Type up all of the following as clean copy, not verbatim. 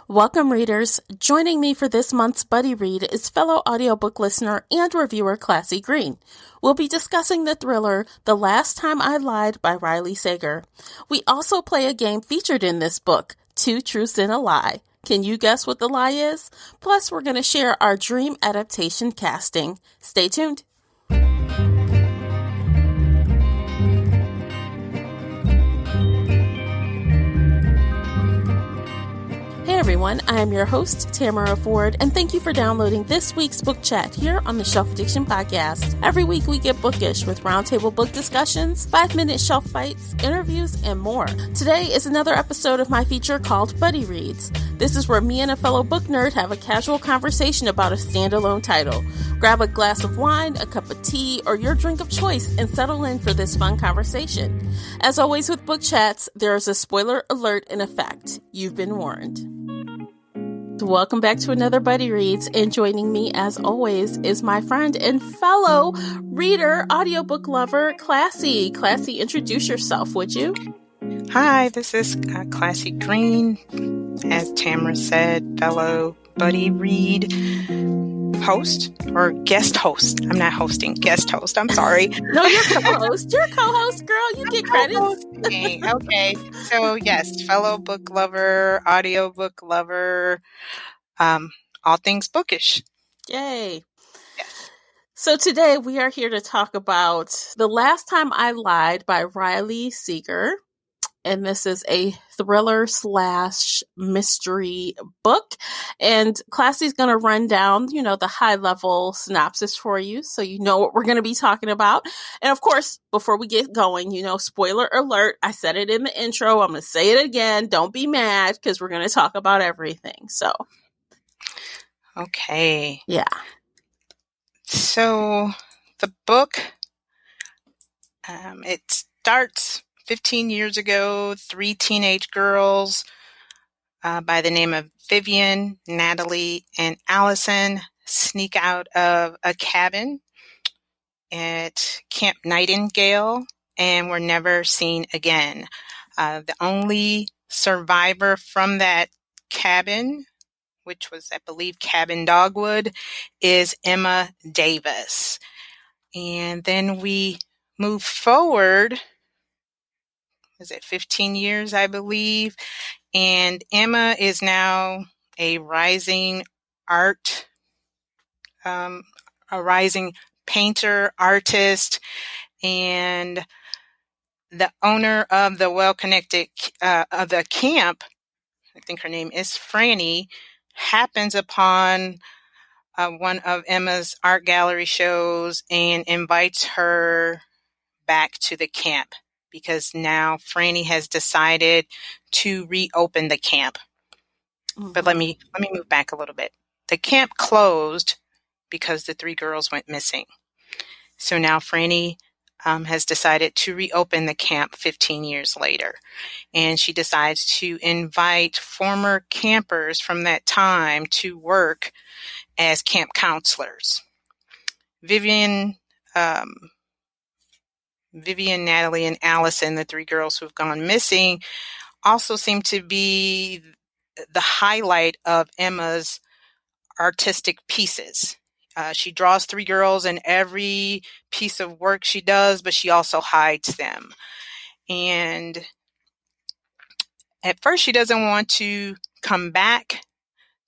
Welcome, readers. Joining me for this month's Buddy Read is fellow audiobook listener and reviewer Classy Green. We'll be discussing the thriller The Last Time I Lied by Riley Sager. We also play a game featured in this book, Two Truths and a Lie. Can you guess what the lie is? Plus, we're going to share our dream adaptation casting. Stay tuned. Hey everyone, I am your host, Tamara Ford, and thank you for downloading this week's book chat here on the Shelf Addiction Podcast. Every week we get bookish with roundtable book discussions, 5-minute shelf fights, interviews, and more. Today is another episode of my feature called Buddy Reads. This is where me and a fellow book nerd have a casual conversation about a standalone title. Grab a glass of wine, a cup of tea, or your drink of choice and settle in for this fun conversation. As always with book chats, there is a spoiler alert in effect. You've been warned. Welcome back to another Buddy Reads, and joining me as always is my friend and fellow reader, audiobook lover, Classy. Classy, introduce yourself, would you? Hi, this is Classy Green, as Tamara said, fellow Buddy Read host, or guest host. I'm not hosting, guest host, I'm sorry. No, you're co-host. You're co-host, girl. You get credits. Okay, so yes, fellow book lover, audiobook lover, all things bookish. Yay. Yes. So today we are here to talk about The Last Time I Lied by Riley Sager. And this is a thriller/mystery book. And Classy's going to run down, the high-level synopsis for you so you know what we're going to be talking about. And of course, before we get going, spoiler alert, I said it in the intro. I'm going to say it again. Don't be mad because we're going to talk about everything. So. Okay. Yeah. So the book, it starts 15 years ago. 3 teenage girls by the name of Vivian, Natalie, and Allison sneak out of a cabin at Camp Nightingale and were never seen again. The only survivor from that cabin, which was, I believe, Cabin Dogwood, is Emma Davis. And then we move forward, is it 15 years, I believe, and Emma is now a rising painter, artist, and the owner of the well-connected, of the camp, I think her name is Franny, happens upon one of Emma's art gallery shows and invites her back to the camp because now Franny has decided to reopen the camp. Mm-hmm. But let me move back a little bit. The camp closed because the 3 girls went missing. So now Franny has decided to reopen the camp 15 years later. And she decides to invite former campers from that time to work as camp counselors. Vivian, Natalie, and Allison, the 3 girls who have gone missing, also seem to be the highlight of Emma's artistic pieces. She draws 3 girls in every piece of work she does, but she also hides them. And at first she doesn't want to come back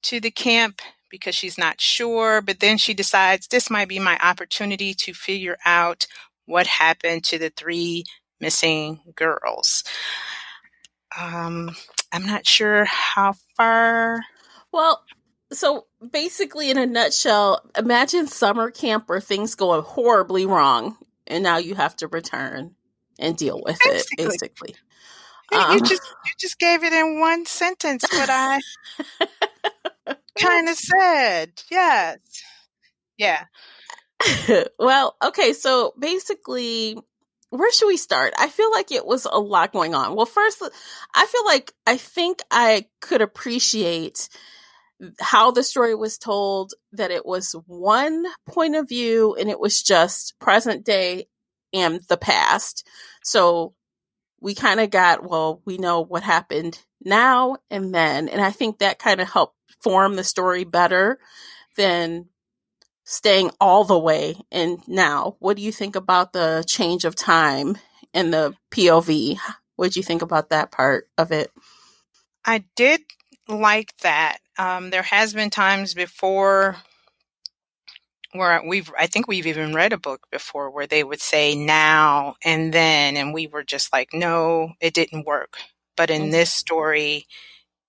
to the camp because she's not sure, but then she decides this might be my opportunity to figure out what happened to the 3 missing girls. I'm not sure how far. Well, so basically in a nutshell, imagine summer camp where things go horribly wrong and now you have to return and deal with it, basically. You just gave it in one sentence what I kind of said. Yes. Yeah. Well, okay, so basically, where should we start? I feel like it was a lot going on. Well, first, I think I could appreciate how the story was told, that it was one point of view and it was just present day and the past. So we kind of got, well, we know what happened now and then. And I think that kind of helped form the story better than staying all the way in now. What do you think about the change of time in the POV? What do you think about that part of it? I did like that. There has been times before where I think we've even read a book before where they would say now and then, and we were just like, no, it didn't work. But in Mm-hmm. this story,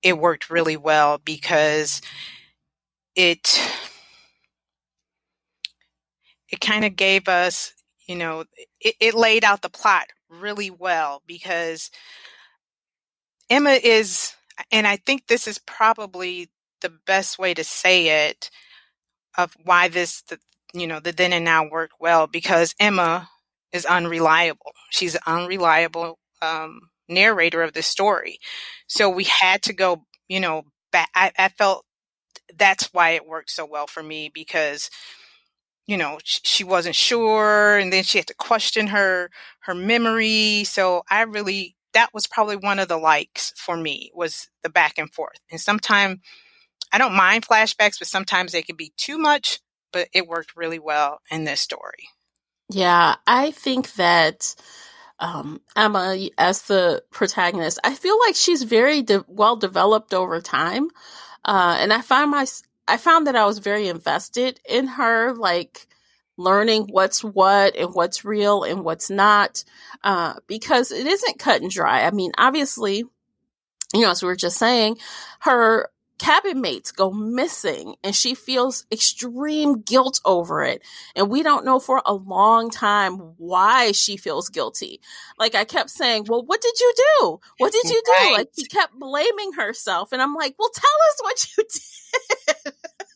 it worked really well because it it kind of gave us, it laid out the plot really well because Emma is, and I think this is probably the best way to say it of why the then and now work well because Emma is unreliable. She's an unreliable narrator of the story. So we had to go, back. I felt that's why it worked so well for me because she wasn't sure and then she had to question her memory. So that was probably one of the likes for me was the back and forth. And sometimes I don't mind flashbacks, but sometimes they can be too much, but it worked really well in this story. Yeah, I think that Emma, as the protagonist, I feel like she's very well developed over time. And I found that I was very invested in her, like learning what's what and what's real and what's not, because it isn't cut and dry. I mean, obviously, as we were just saying, her cabin mates go missing and she feels extreme guilt over it. And we don't know for a long time why she feels guilty. Like I kept saying, well, what did you do? What did you do? Like she Right. kept blaming herself. And I'm like, well, tell us what you did.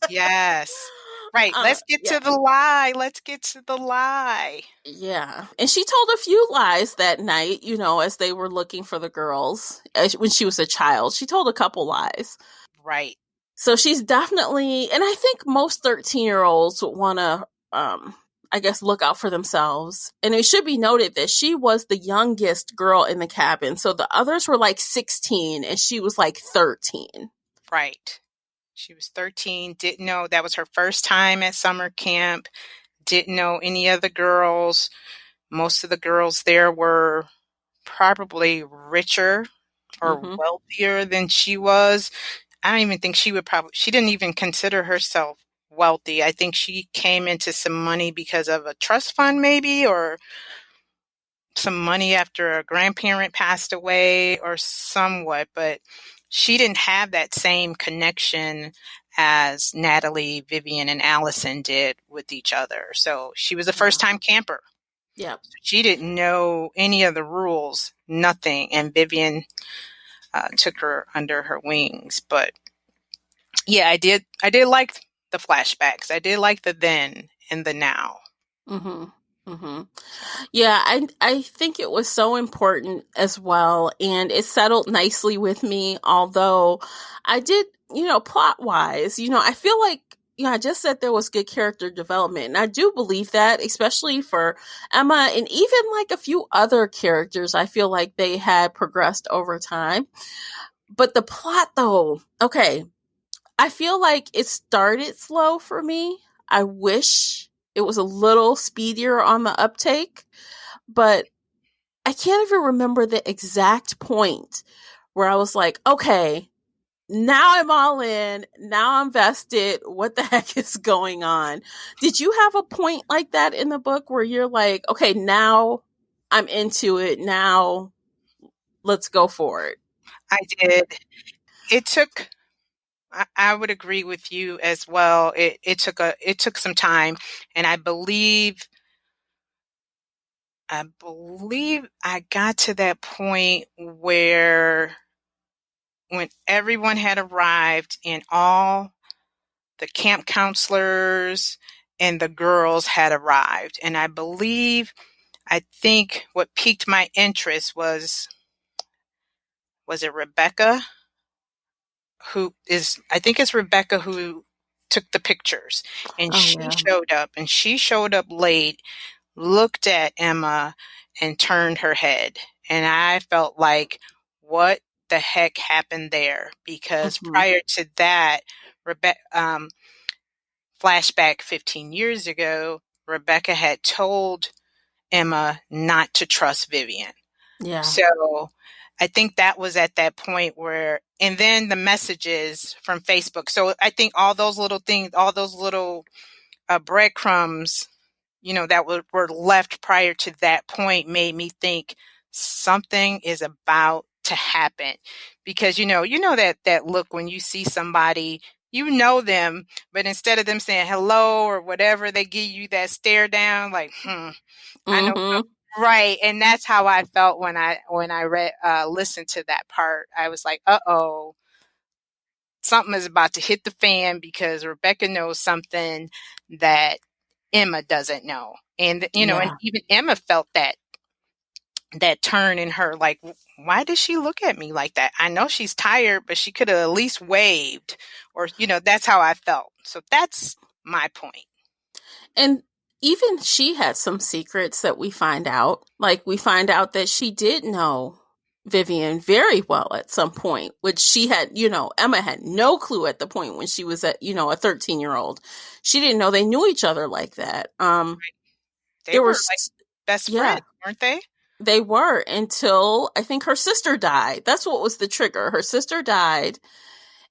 Yes. Right. Let's get Yeah. to the lie. Let's get to the lie. Yeah. And she told a few lies that night, as they were looking for the girls when she was a child. She told a couple lies. Right. So she's definitely, and I think most 13-year-olds want to, I guess, look out for themselves. And it should be noted that she was the youngest girl in the cabin. So the others were like 16 and she was like 13. Right. She was 13, didn't know that was her first time at summer camp, didn't know any of the girls. Most of the girls there were probably richer or Mm-hmm. wealthier than she was. I don't even think she didn't even consider herself wealthy. I think she came into some money because of a trust fund, maybe, or some money after a grandparent passed away or somewhat, but she didn't have that same connection as Natalie, Vivian, and Allison did with each other. So she was a Yeah. first time camper. Yep. She didn't know any of the rules, nothing. And Vivian took her under her wings. But yeah, I did like the flashbacks. I did like the then and the now. Mm-hmm. Mm-hmm. Yeah, I think it was so important as well, and it settled nicely with me. Although I did, plot wise, I feel like I just said there was good character development, and I do believe that, especially for Emma and even like a few other characters. I feel like they had progressed over time, but the plot, though, okay, I feel like it started slow for me. I wish it was a little speedier on the uptake, but I can't even remember the exact point where I was like, okay, now I'm all in. Now I'm vested. What the heck is going on? Did you have a point like that in the book where you're like, okay, now I'm into it. Now let's go for it? I did. It took I would agree with you as well. It took some time, and I believe I got to that point where when everyone had arrived and all the camp counselors and the girls had arrived, and I think what piqued my interest was it Rebecca who is I think it's Rebecca who took the pictures, and Oh, she yeah. showed up late, looked at Emma and turned her head. And I felt like, what the heck happened there? Because Mm-hmm. prior to that, flashback 15 years ago, Rebecca had told Emma not to trust Vivian. Yeah. So I think that was at that point where, and then the messages from Facebook. So I think all those little things, all those little breadcrumbs, that were left prior to that point made me think something is about to happen. Because, that look when you see somebody, them, but instead of them saying hello or whatever, they give you that stare down like, I know. Mm-hmm. Right. And that's how I felt when I read, listened to that part. I was like, uh-oh, something is about to hit the fan because Rebecca knows something that Emma doesn't know. And Yeah. even Emma felt that turn in her, like, why does she look at me like that? I know she's tired, but she could have at least waved, or, that's how I felt. So that's my point. And even she had some secrets that we find out. Like, we find out that she did know Vivian very well at some point, which she had, Emma had no clue at the point when she was a 13-year-old. She didn't know they knew each other like that. They There were was, like best yeah, friends, weren't they? they were until I think her sister died. That's what was the trigger. Her sister died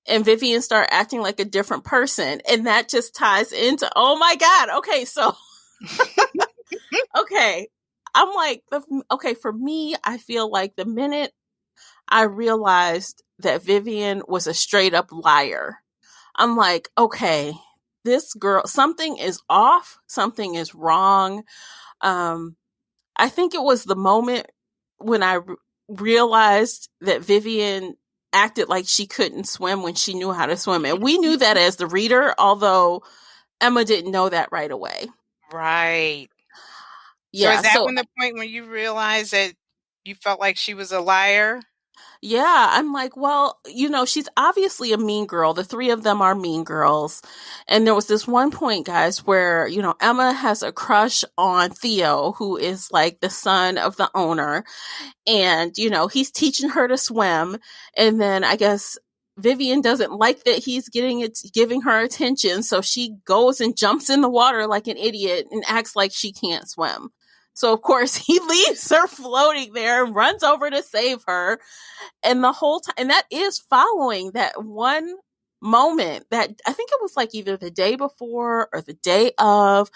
and Vivian started acting like a different person. And that just ties into, oh my God. Okay. So, okay. I'm like, okay, for me, I feel like the minute I realized that Vivian was a straight up liar, I'm like, okay, this girl, something is off, something is wrong. Um, I think it was the moment when I realized that Vivian acted like she couldn't swim when she knew how to swim. And we knew that as the reader, although Emma didn't know that right away. Right. So is Yeah, that so when the point when you realized that you felt like she was a liar? yeah, I'm like, well, she's obviously a mean girl. The three of them are mean girls. And there was this one point, guys, where, Emma has a crush on Theo, who is like the son of the owner. And, he's teaching her to swim. And then I guess Vivian doesn't like that he's giving her attention. So she goes and jumps in the water like an idiot and acts like she can't swim. So of course he leaves her floating there and runs over to save her. And the whole time, and that is following that one moment that I think it was like either the day before or the day of,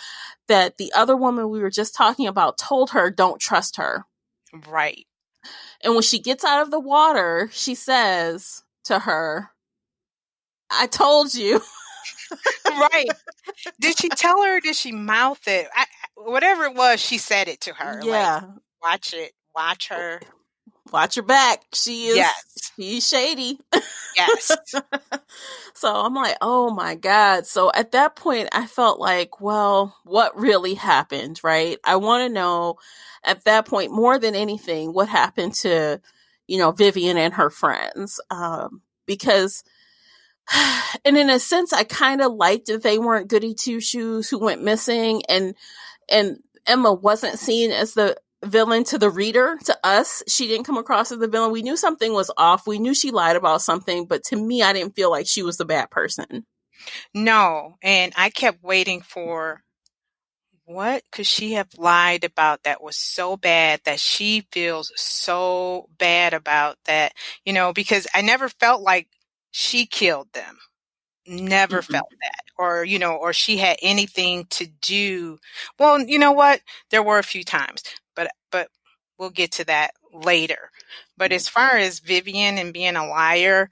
that the other woman we were just talking about told her, don't trust her. Right. And when she gets out of the water, she says to her, I told you. Right. Did she tell her? Or did she mouth it? Whatever it was, she said it to her. Like, Yeah. watch it. Watch her. Watch her back. Yes. She's shady. Yes. So I'm like, oh my God. So at that point, I felt like, well, what really happened, right? I want to know at that point, more than anything, what happened to, Vivian and her friends. Because, and in a sense, I kind of liked that they weren't goody two shoes who went missing, and Emma wasn't seen as the villain to the reader. To us, she didn't come across as the villain. We knew something was off. We knew she lied about something, but to me, I didn't feel like she was the bad person. No. And I kept waiting for, what could she have lied about that was so bad that she feels so bad about that, because I never felt like she killed them. Never Mm-mm. felt that. Or she had anything to do. Well, you know what? There were a few times, but we'll get to that later. But as far as Vivian and being a liar,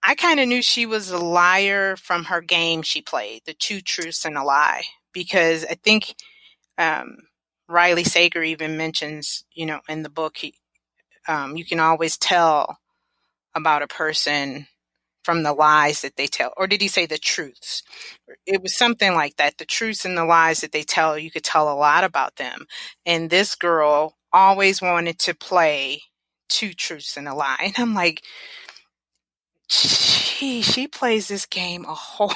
I kind of knew she was a liar from her game she played, the two truths and a lie, because I think um, Riley Sager even mentions, in the book, you can always tell about a person from the lies that they tell. Or did he say the truths? It was something like that. The truths and the lies that they tell, you could tell a lot about them. And this girl always wanted to play two truths and a lie. And I'm like, she plays this game a whole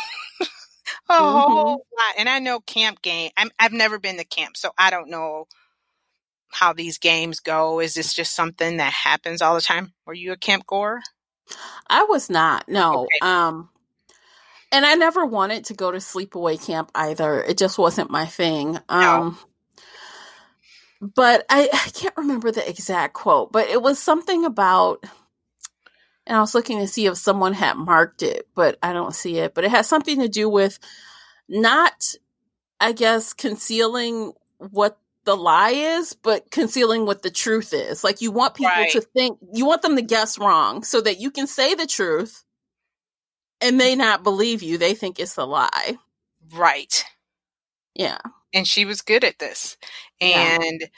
a Mm-hmm. whole lot. And I know camp game. I've never been to camp, so I don't know how these games go? Is this just something that happens all the time? Were you a camp goer? I was not, no. Okay. And I never wanted to go to sleepaway camp either. It just wasn't my thing. No. But I can't remember the exact quote, but it was something about, and I was looking to see if someone had marked it, but I don't see it. But it has something to do with not, I guess, concealing what the lie is, but concealing what the truth is. Like, you want people Right. to think, you want them to guess wrong so that you can say the truth and they not believe you. They think it's a lie. Right. Yeah. And she was good at this. Yeah. And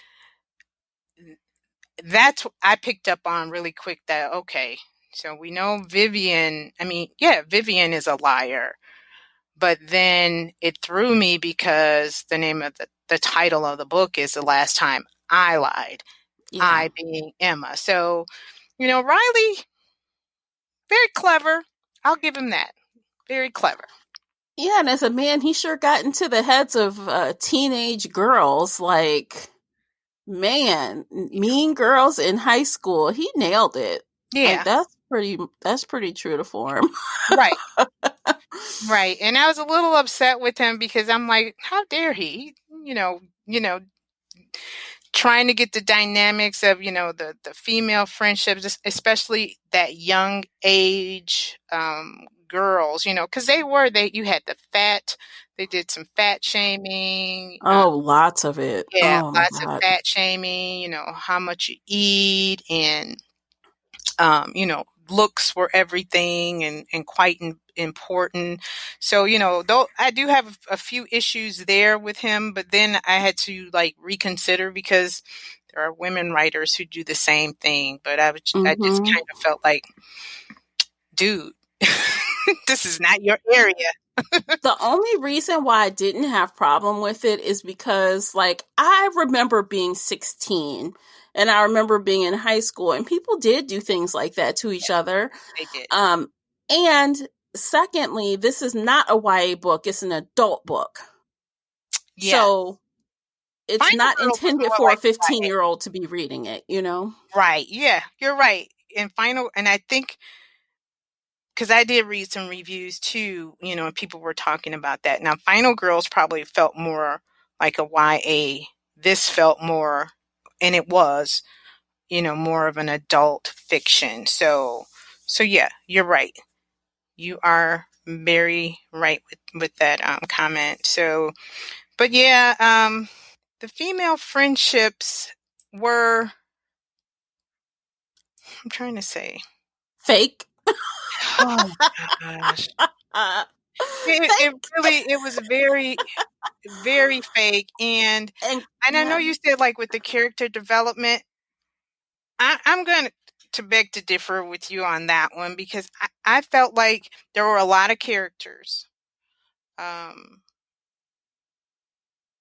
that's what I picked up on really quick, that, okay, so we know Vivian, I mean, yeah, Vivian is a liar. But then it threw me because the name of the title of the book is The Last Time I Lied. Yeah. I being Emma. So, Riley, very clever. I'll give him that. Very clever. Yeah. And as a man, he sure got into the heads of teenage girls. Like, man, Mean Girls in high school. He nailed it. Like, Yeah. that's pretty true to form. Right. Right. And I was a little upset with him because I'm like, how dare he? You know, trying to get the dynamics of, the female friendships, especially that young age girls, because you had they did some fat shaming. Oh, lots of it. Yeah, Oh my lots of God. fat shaming, how much you eat, and looks were everything, and quite important. So, though I do have a few issues there with him, but then I had to like reconsider because there are women writers who do the same thing. But I just Hmm. kind of felt like, dude, this is not your area. The only reason why I didn't have problem with it is because, like, I remember being 16 and I remember being in high school and people did do things like that to each other. They did. Um, and secondly, this is not a YA book, it's an adult book. Yeah. So it's Final not Girls was intended more for a like 15-year-old to be reading it, you know? right. Yeah, you're right. And I think because I did read some reviews too, and people were talking about that. Now, Final Girls probably felt more like a YA. This felt more, and it was, more of an adult fiction. So yeah, you're right. You are very right with that comment. So, but yeah, the female friendships were, I'm trying to say, Fake. oh gosh, it Fake. really, it was very, very fake. And And I know yeah. you said like with the character development, I'm going to beg to differ with you on that one because I felt like there were a lot of characters. Um,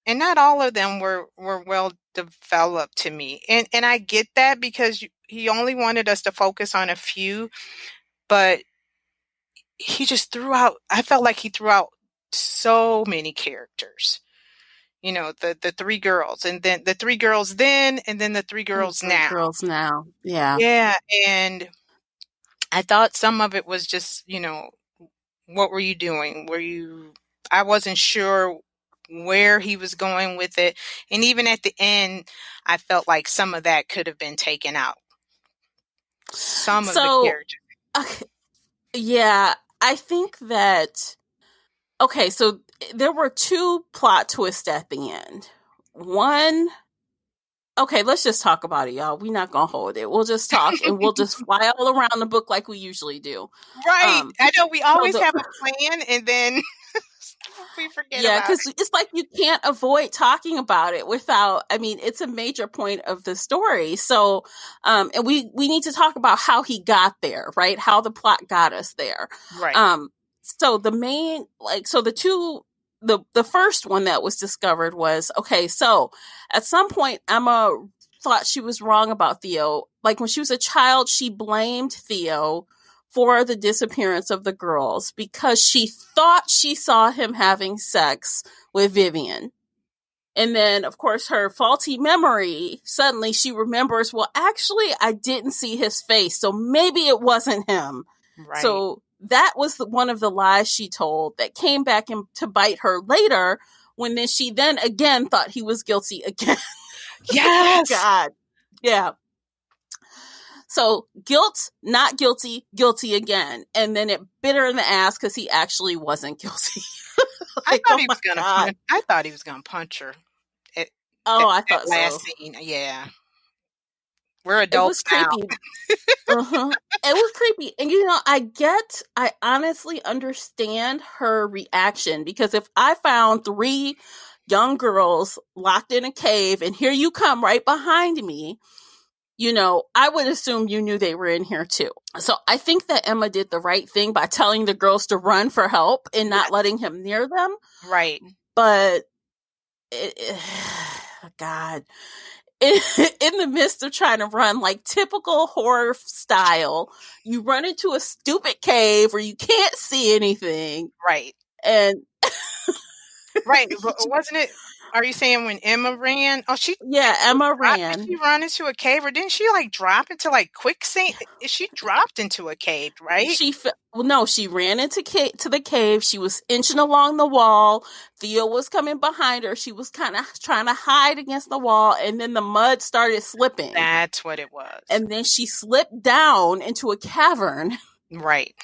and not all of them were well developed to me. And I get that because he only wanted us to focus on a few, but he just I felt like he threw out so many characters. The three girls, and then the three girls then, and then the three And girls three now. girls now. Yeah. Yeah, and I thought some of it was just, what were you doing? I wasn't sure where he was going with it. And even at the end, I felt like some of that could have been taken out. Some of the So, characters. okay, yeah, I think that, okay, so there were two plot twists at the end. One, okay, let's just talk about it, y'all. We're not gonna hold it. We'll just talk and we'll just fly all around the book like we usually do. Right. Um, I know we so always the have a plan and then we forget Yeah, about because it's like you can't avoid talking about it without. I mean, it's a major point of the story. So, and we need to talk about how he got there, right? How the plot got us there. it. Right. So the main, like, so the first one that was discovered was, okay. So at some point, Emma thought she was wrong about Theo. Like when she was a child, she blamed Theo for the disappearance of the girls because she thought she saw him having sex with Vivian. And then, of course, her faulty memory, suddenly she remembers, well, actually, I didn't see his face, so maybe it wasn't him. Right. So that was one of the lies she told that came back to bite her later when then she then again thought he was guilty again. Yes. God. Yeah. So guilt, not guilty, guilty again. And then it bit her in the ass because he actually wasn't guilty. I Like, thought oh he my was gonna God. punch. I thought he was gonna punch her. At Oh, I that thought last so. scene. Yeah, we're It was adults now. creepy. Uh-huh. It was creepy. And I honestly understand her reaction because if I found three young girls locked in a cave and here you come right behind me, I would assume you knew they were in here too. So I think that Emma did the right thing by telling the girls to run for help and not Yes. letting him near them. Right. But God, in the midst of trying to run like typical horror style, you run into a stupid cave where you can't see anything. Right. And Right. But wasn't it? Are you saying when Emma ran? Oh, yeah, Emma did ran. she run into a cave, or didn't she like drop into like quicksand? She dropped into a cave, right? No, she ran to the cave. She was inching along the wall. Theo was coming behind her. She was kind of trying to hide against the wall, and then the mud started slipping. That's what it was. And then she slipped down into a cavern. Right.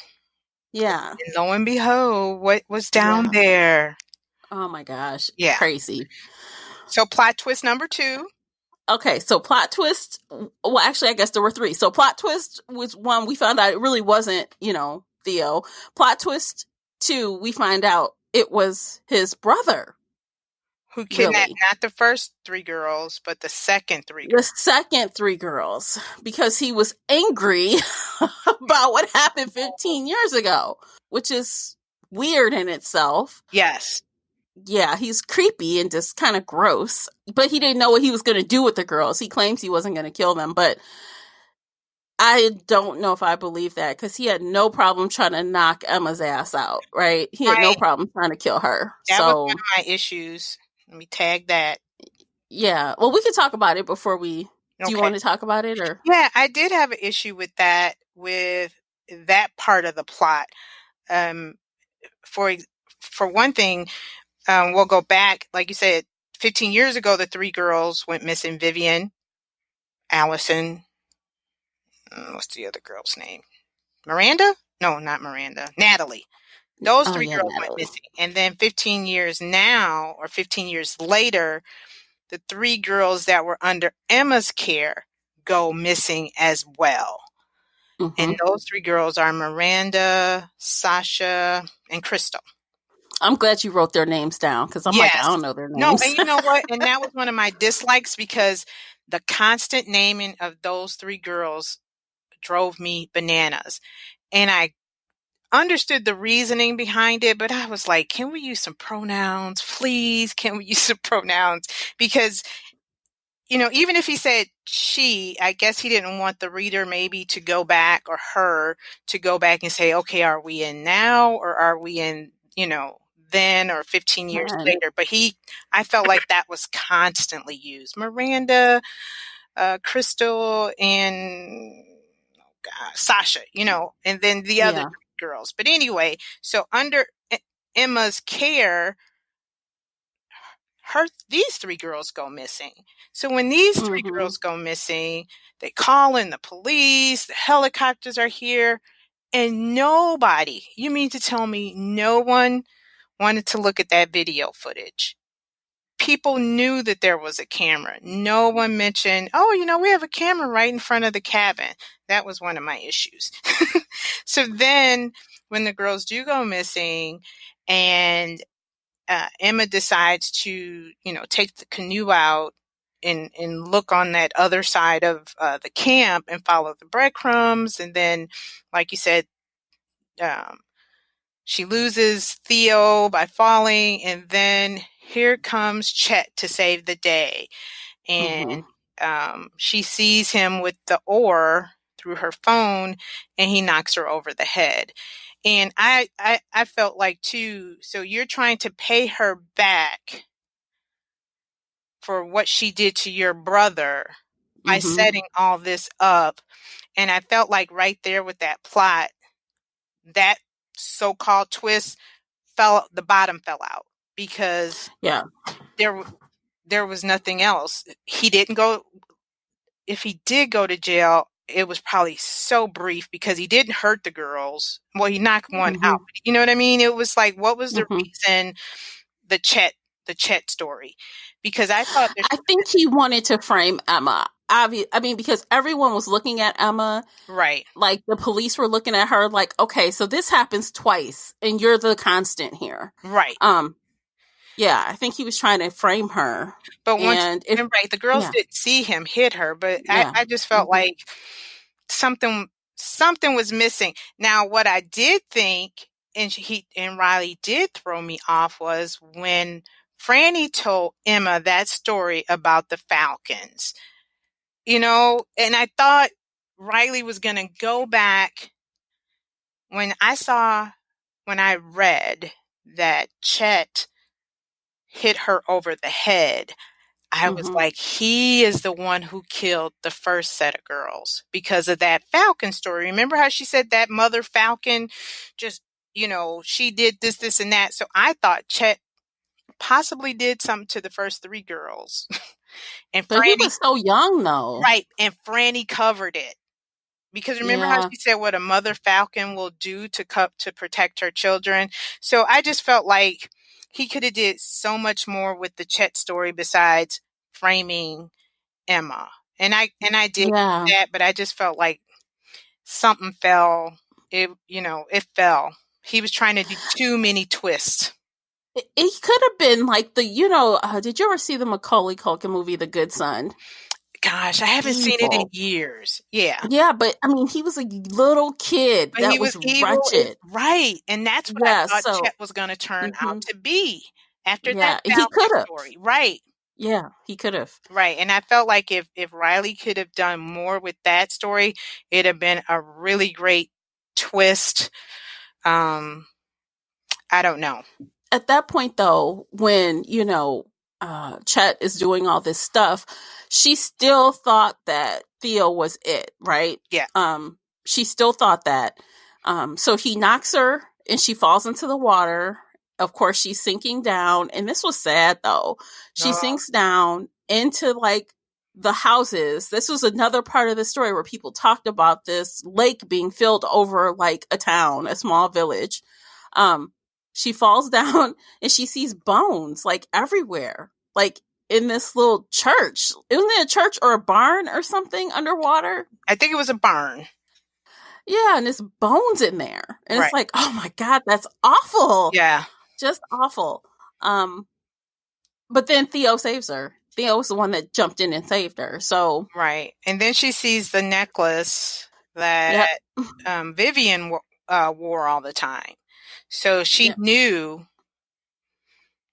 Yeah. And lo and behold, what was down Yeah. there? Oh my gosh. Yeah. Crazy. So plot twist number 2. Okay, so plot twist. Well, actually, I guess there were three. So plot twist was one, we found out it really wasn't, Theo. Plot twist two, we find out it was his brother, Who kidnapped really. not the first 3 girls, but the second 3 The girls. second three girls, because he was angry about what happened 15 years ago, which is weird in itself. Yes. Yeah, he's creepy and just kind of gross, but he didn't know what he was going to do with the girls. He claims he wasn't going to kill them, but I don't know if I believe that because he had no problem trying to knock Emma's ass out, right? He had no Right. problem trying to kill her. That was one So, of my issues. Let me tag that. yeah. Well, we can talk about it before we. Do you Okay. want to talk about it or? Yeah, I did have an issue with that part of the plot. Um, for for one thing, we'll go back, like you said, 15 years ago, the 3 girls went missing. Vivian, Allison, what's the other girl's name? Miranda? No, not Miranda. Natalie. Those Oh 3 yeah, girls went Natalie. missing. And then 15 years now, or 15 years later, the 3 girls that were under Emma's care go missing as well. And Mm-hmm. those 3 girls are Miranda, Sasha, and Crystal. I'm glad you wrote their names down because I'm like, I Yes. don't know their No, and names. you know what? And that was one of my dislikes because the constant naming of those 3 girls drove me bananas. And I understood the reasoning behind it, but I was like, can we use some pronouns? Please, can we use some pronouns? Because, even if he said she, I guess he didn't want the reader maybe to go back, or her to go back and say, okay, are we in now or are we in, then, or 15 years And later? But I felt like that was constantly used. Miranda, Crystal, and Sasha, and then the other yeah. girls. But anyway, so under Emma's care, these 3 girls go missing. So when these 3 Mm-hmm. girls go missing, they call in the police, the helicopters are here, and nobody, you mean to tell me no one wanted to look at that video footage? People knew that there was a camera. No one mentioned, oh, we have a camera right in front of the cabin. That was one of my issues. So then when the girls do go missing and Emma decides to, take the canoe out and look on that other side of the camp and follow the breadcrumbs. And then, like you said, um, she loses Theo by falling. And then here comes Chet to save the day. And Mm-hmm. she sees him with the oar through her phone, and he knocks her over the head. And I felt like too, so you're trying to pay her back for what she did to your brother by Mm-hmm. setting all this up. And I felt like right there with that plot, that so-called twist the bottom fell out because Yeah. there there was nothing else. He didn't go If he did go to jail, it was probably so brief because he didn't hurt the girls. Well, he knocked one Mm-hmm. out. You know what I mean? It was like, what was the Mm-hmm. reason the Chet story? Because I thought there I should think he wanted to frame Emma. I mean, because everyone was looking at Emma, right, like the police were looking at her, like, okay, so this happens twice, and you're the constant here. right. Um, yeah, I think he was trying to frame her, But once and if and right, the girls yeah, didn't see him hit her, but yeah, I just felt hmm like something something was missing. Now, what I did think, and Riley did throw me off, was when Franny told Emma that story about the Falcons. And I thought Riley was going to go back when I read that Chet hit her over the head. I was hmm like, he is the one who killed the first set of girls because of that Falcon story. Remember how she said that mother Falcon just, she did this, this, and that. So I thought Chet possibly did something to the first three girls. And but he Franny, was so young though. right, and Franny covered it. Because remember how Yeah, she said what a mother falcon will do to protect her children? So I just felt like he could have did so much more with the Chet story besides framing Emma. And I did yeah. that, but I just felt like something fell. It fell. He was trying to do too many twists. It could have been like did you ever see the Macaulay Culkin movie, The Good Son? Gosh, I haven't seen it in Evil. years. Yeah. Yeah, but I mean, he was a little kid But he that was was evil, wretched. right, and that's what I Yeah, thought so Chet was gonna turn out hmm to be after that yeah, he Falcon could have. story. Right, Yeah, he could have. right, and I felt like if Riley could have done more with that story, it'd have been a really great twist. Um, I don't know. At that point though, when Chet is doing all this stuff, she still thought that Theo was it, right? Yeah. She still thought that. So he knocks her and she falls into the water. Of course, she's sinking down, and this was sad though. She Oh, sinks down into like the houses. This was another part of the story where people talked about this lake being filled over like a town, a small village. Um, she falls down and she sees bones like everywhere, like in this little church. Isn't it a church or a barn or something underwater? I think it was a barn. Yeah, and there's bones in there. And it's Right. like, oh my God, that's awful. Yeah. Just awful. Um, but then Theo saves her. Theo's the one that jumped in and saved her. So, Right. And then she sees the necklace that yep. Vivian wore all the time. So Yep.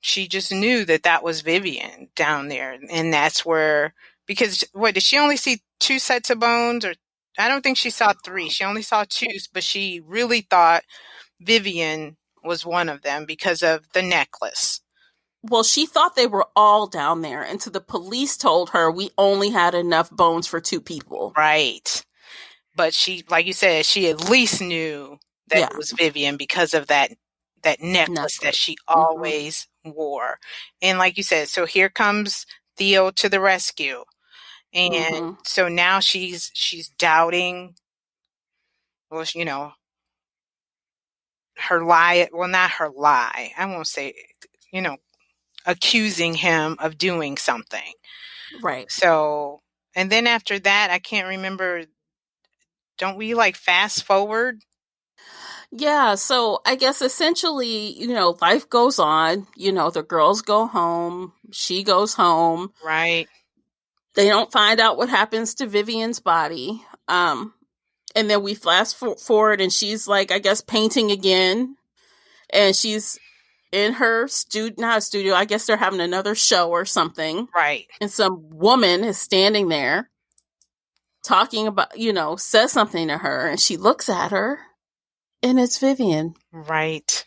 she just knew that that was Vivian down there. And that's where, because what, did she only see two sets of bones? Or I don't think she saw three. She only saw two, but she really thought Vivian was one of them because of the necklace. Well, she thought they were all down there until the police told her we only had enough bones for two people. Right. But she, like you said, she at least knew that Yeah. it was Vivian because of that necklace that Necklace. she Mm-hmm. always wore. And like you said, so here comes Theo to the rescue. And Mm-hmm. so now she's doubting, well, her lie, well, not her lie. I won't say, you know, accusing him of doing something. Right. So, and then after that, I can't remember, don't we like fast forward? Yeah, so I guess essentially, life goes on. The girls go home, she goes home. Right, They don't find out what happens to Vivian's body. And then we flash forward and she's like, I guess, painting again. And she's in her not a studio, I guess they're having another show or something. right, And some woman is standing there talking about, says something to her. And she looks at her and it's Vivian. right.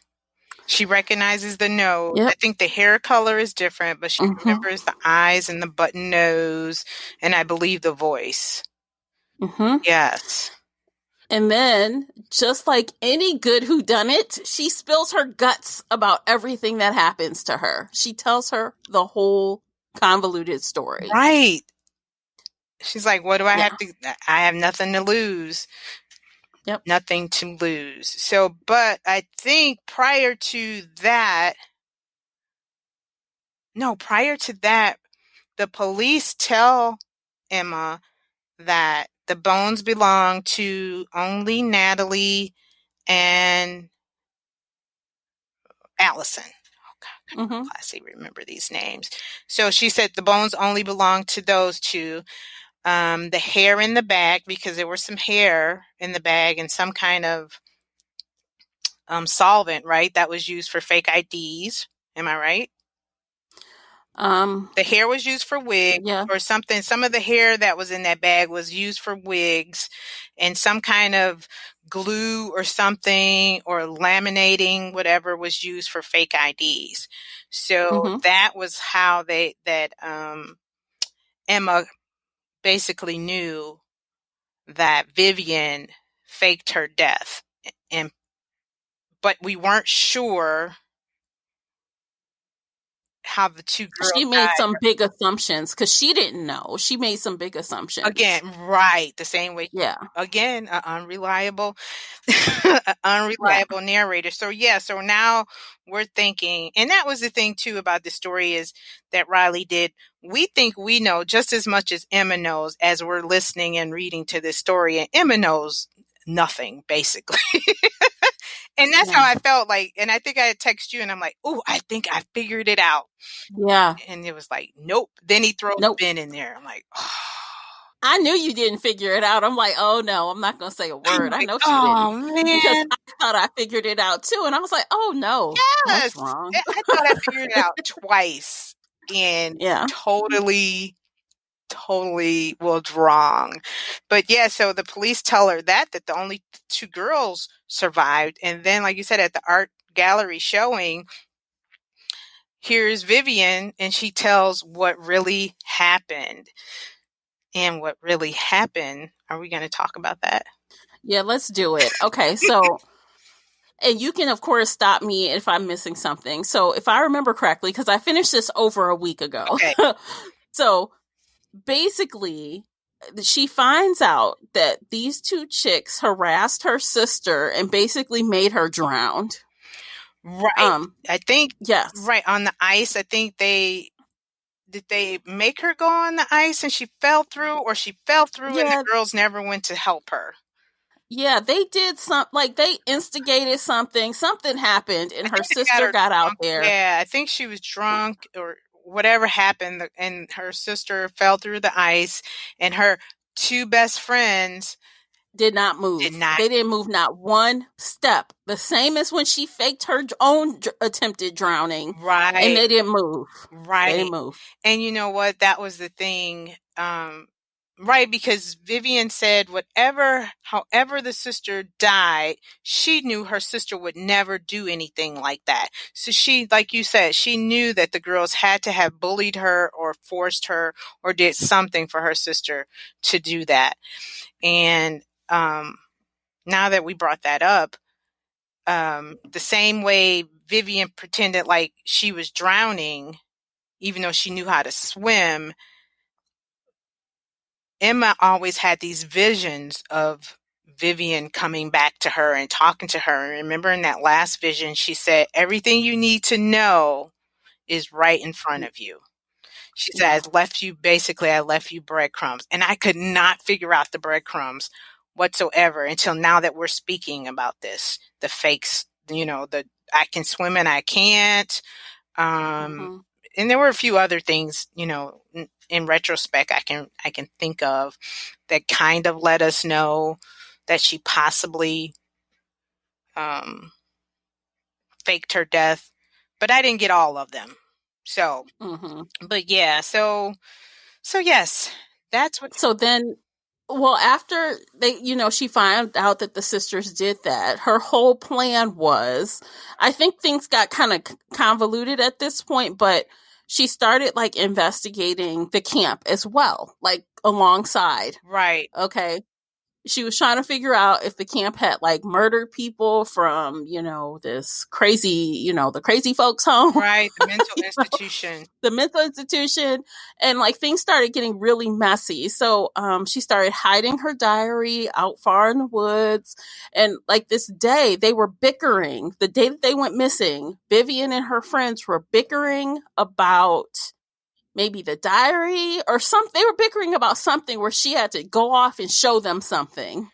She recognizes the nose. I Yep. think the hair color is different, but she Mm-hmm. remembers the eyes and the button nose, and I believe the voice. Mm-hmm. Yes. And then, just like any good whodunit, she spills her guts about everything that happens to her. She tells her the whole convoluted story. Right. She's like, what do I have Yeah. to? I have nothing to lose. Yep. Nothing to lose. So, but I think prior to that, no, prior to that, the police tell Emma that the bones belong to only Natalie and Allison. Oh God, Mm-hmm. classy, remember these names. So she said the bones only belong to those two. The hair in the bag, because there was some hair in the bag and some kind of solvent, right? That was used for fake IDs. Am I right? Um, The hair was used for wigs yeah. or something. Some of the hair that was in that bag was used for wigs, and some kind of glue or something or laminating, whatever was used for fake IDs. So Mm-hmm. that was how Emma basically knew that Vivian faked her death. And but we weren't sure how the two girls She made died. some big assumptions because she didn't know. She made some big assumptions. Again, right, the same way. Yeah. Again, unreliable, Yeah. unreliable narrator. So yeah, so now we're thinking, and that was the thing too about the story is that Riley did. We think we know just as much as Emma knows as we're listening and reading to this story, and Emma knows nothing basically. And that's how Yeah. I felt like, and I think I had text you, and I'm like, "Oh, I think I figured it out." Yeah. And it was like, "Nope." Then he throws Nope. Ben in there. I'm like, oh. I knew you didn't figure it out. I'm like, oh no, I'm not going to say a I'm word. I like, know she didn't "Oh because man." I thought I figured it out too. And I was like, oh no, Yes. that's wrong. I thought I figured it out twice and Yeah. totally was wrong. But yeah, so the police tell her that the only two girls survived. And then, like you said, at the art gallery showing, here's Vivian and she tells what really happened. And what really happened, are we going to talk about that? Yeah, let's do it. Okay. So, and you can, of course, stop me if I'm missing something. So, if I remember correctly, because I finished this over a week ago. Okay. So, basically, she finds out that these two chicks harassed her sister and basically made her drowned. Right. Um, I think, yes. right, on the ice, I think did they make her go on the ice and she fell through, or she fell through and the Yeah, girls never went to help her? yeah, they did like they instigated something. Something happened I and her think they got sister her got out drunk. there, Yeah, I think she was drunk or whatever happened, and her sister fell through the ice, and her two best friends did not did move. not. They didn't move not one step. The same as when she faked her own attempted drowning and Right, they didn't move. They right. didn't move. And you know what? That was the thing. Right, because Vivian said however the sister died, she knew her sister would never do anything like that. So she, like you said, she knew that the girls had to have bullied her or forced her or did something for her sister to do that. And now that we brought that up, the same way Vivian pretended like she was drowning, even though she knew how to swim, Emma always had these visions of Vivian coming back to her and talking to her. And remember in that last vision, she said, everything you need to know is right in front of you. She Yeah. said, I left you breadcrumbs. And I could not figure out the breadcrumbs whatsoever until now that we're speaking about this. The fakes, the I can swim and I can't. Um, Mm-hmm. and there were a few other things, in retrospect, I can think of that kind of let us know that she possibly um, faked her death, but I didn't get all of them. So, Mm-hmm. but yeah, so yes, that's what. So then, Well, after they, she found out that the sisters did that, her whole plan was, I think things got kind of convoluted at this point, but she started like investigating the camp as well, like alongside. Right. Okay. She was trying to figure out if the camp had like murdered people from, this crazy, the crazy folks home, Right. The mental you know, institution. the mental institution, and like things started getting really messy. So she started hiding her diary out far in the woods, and like this day they were bickering. The day that they went missing, Vivian and her friends were bickering about maybe the diary or something. They were bickering about something where she had to go off and show them something.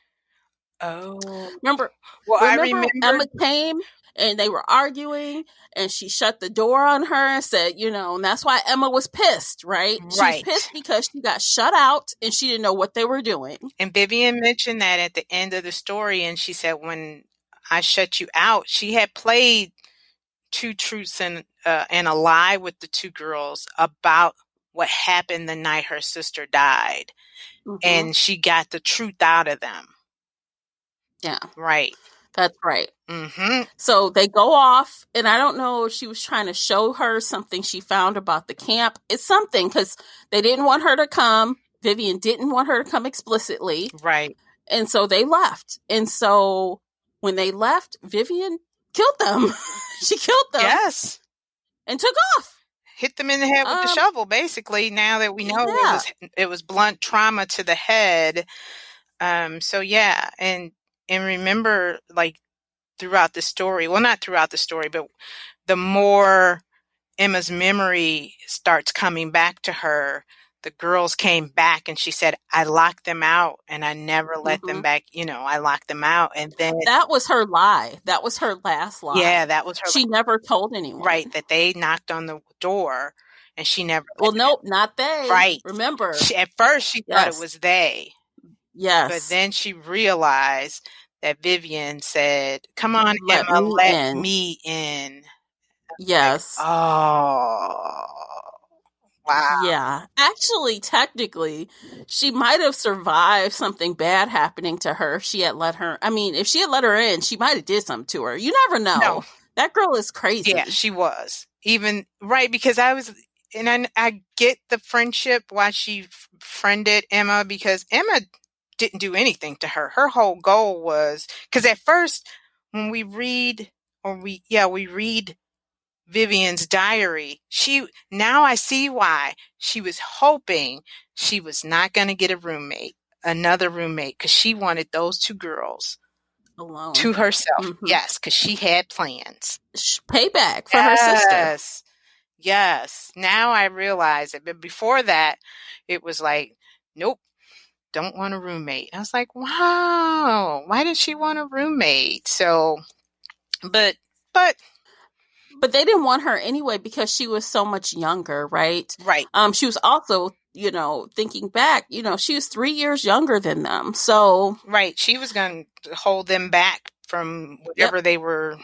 Oh. Remember, Well, I remember remember. Emma came and they were arguing and she shut the door on her and said, and that's why Emma was pissed, right? She was Right. pissed because she got shut out and she didn't know what they were doing. And Vivian mentioned that at the end of the story, and she said, when I shut you out, she had played two truths and a lie with the two girls about what happened the night her sister died. Mm-hmm. And she got the truth out of them. Yeah. Right. That's right. Mm-hmm. So they go off, and I don't know if she was trying to show her something she found about the camp. It's something because they didn't want her to come. Vivian didn't want her to come explicitly. Right. And so they left. And so when they left, Vivian killed them. She killed them Yes. and took off. Hit them in the head with the shovel, basically, now that we know Yeah. it was blunt trauma to the head. So yeah, and remember, like, throughout the story, well, not throughout the story, but the more Emma's memory starts coming back to her, the girls came back and she said, I locked them out and I never let them back. I locked them out. And then that was her lie. That was her last lie. Yeah, that was her. She never told anyone. Right, that they knocked on the door and she never. Well, nope, not they. Right. Remember. At first she thought it was they. Yes. But then she realized that Vivian said, come on, Let Emma, me let in. me in. Yes. Like, oh, wow. Yeah. Actually, technically, she might have survived something bad happening to her if she had let her. I mean, if she had let her in, she might have did something to her. You never know. No. That girl is crazy. Yeah, she was. Even, right, because I get the friendship, why she friended Emma, because Emma didn't do anything to her. Her whole goal was, because at first when we read Vivian's diary, now I see why she was hoping she was not going to get another roommate, because she wanted those two girls alone to herself. Yes, because she had plans. Payback for her sister. Yes. Now I realize it. But before that, it was like, nope, don't want a roommate. I was like, wow, why did she want a roommate? So, but they didn't want her anyway because she was so much younger, right? Right. She was also, thinking back, she was 3 years younger than them. So right, she was going to hold them back from whatever they were,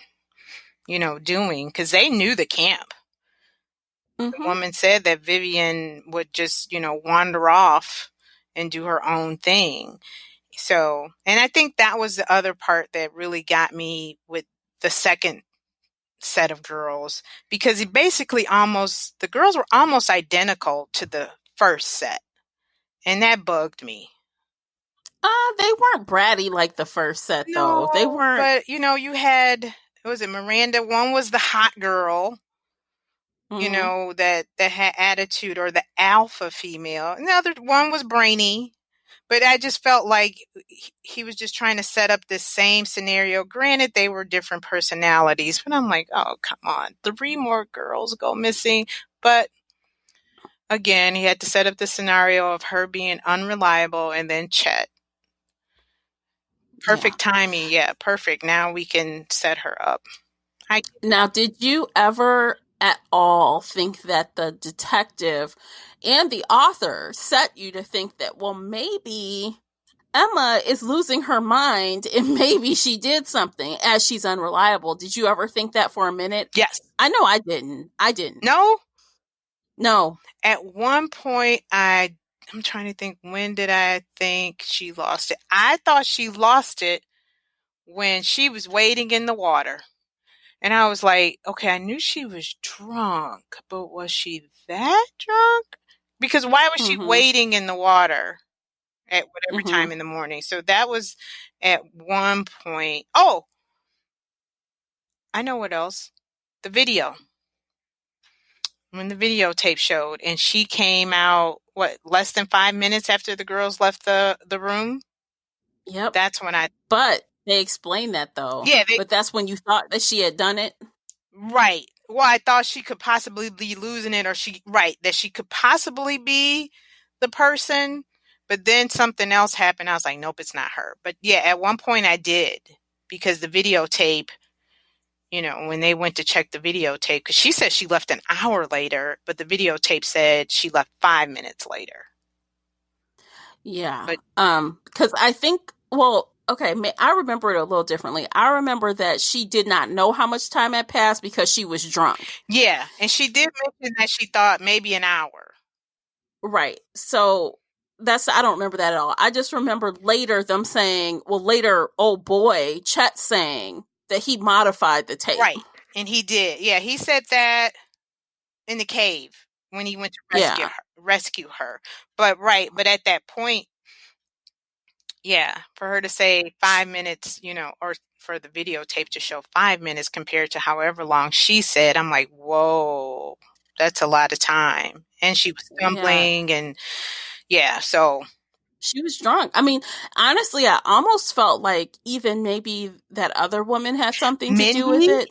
doing, because they knew the camp. The woman said that Vivian would just, wander off and do her own thing. So, and I think that was the other part that really got me with the second set of girls, because the girls were almost identical to the first set. And that bugged me. They weren't bratty like the first set, though. They weren't. But, you had, was it Miranda? One was the hot girl, that had attitude, or the alpha female. And the other one was brainy. But I just felt like he was just trying to set up this same scenario. Granted, they were different personalities, but I'm like, oh, come on. 3 more girls go missing. But again, he had to set up the scenario of her being unreliable, and then Chet. Perfect timing. Yeah, perfect. Now we can set her up. Now, did you ever at all think that the detective and the author set you to think that, well, maybe Emma is losing her mind and maybe she did something as she's unreliable? Did you ever think that for a minute? Yes. I know I didn't. No? No. At one point, I I'm trying to think, when did I think she lost it? I thought she lost it when she was waiting in the water. And I was like, okay, I knew she was drunk, but was she that drunk? Because why was she Mm-hmm. waiting in the water at whatever Mm-hmm. time in the morning? So that was at one point. Oh, I know what else. The video. When the videotape showed and she came out, what, less than 5 minutes after the girls left the room? Yep. That's when I, But they explained that though. yeah, But that's when you thought that she had done it. right. Well, I thought she could possibly be losing it, or right, that she could possibly be the person, but then something else happened. I was like, nope, it's not her. But yeah, at one point I did, because the videotape, when they went to check the videotape, because she said she left an hour later, but the videotape said she left 5 minutes later. Yeah. But Because I think, well, okay, I remember it a little differently. I remember that she did not know how much time had passed because she was drunk. yeah, and she did mention that she thought maybe an hour. Right. So I don't remember that at all. I just remember later them saying, well, later, old boy, Chet saying that he modified the tape. Right. And he did. Yeah, he said that in the cave when he went to Yeah. rescue her. But right, but at that point, yeah, for her to say 5 minutes, or for the videotape to show 5 minutes compared to however long she said, I'm like, whoa, that's a lot of time. And she was Yeah. stumbling, and yeah, so She was drunk. I mean, honestly, I almost felt like even maybe that other woman had something to do with Mindy. it.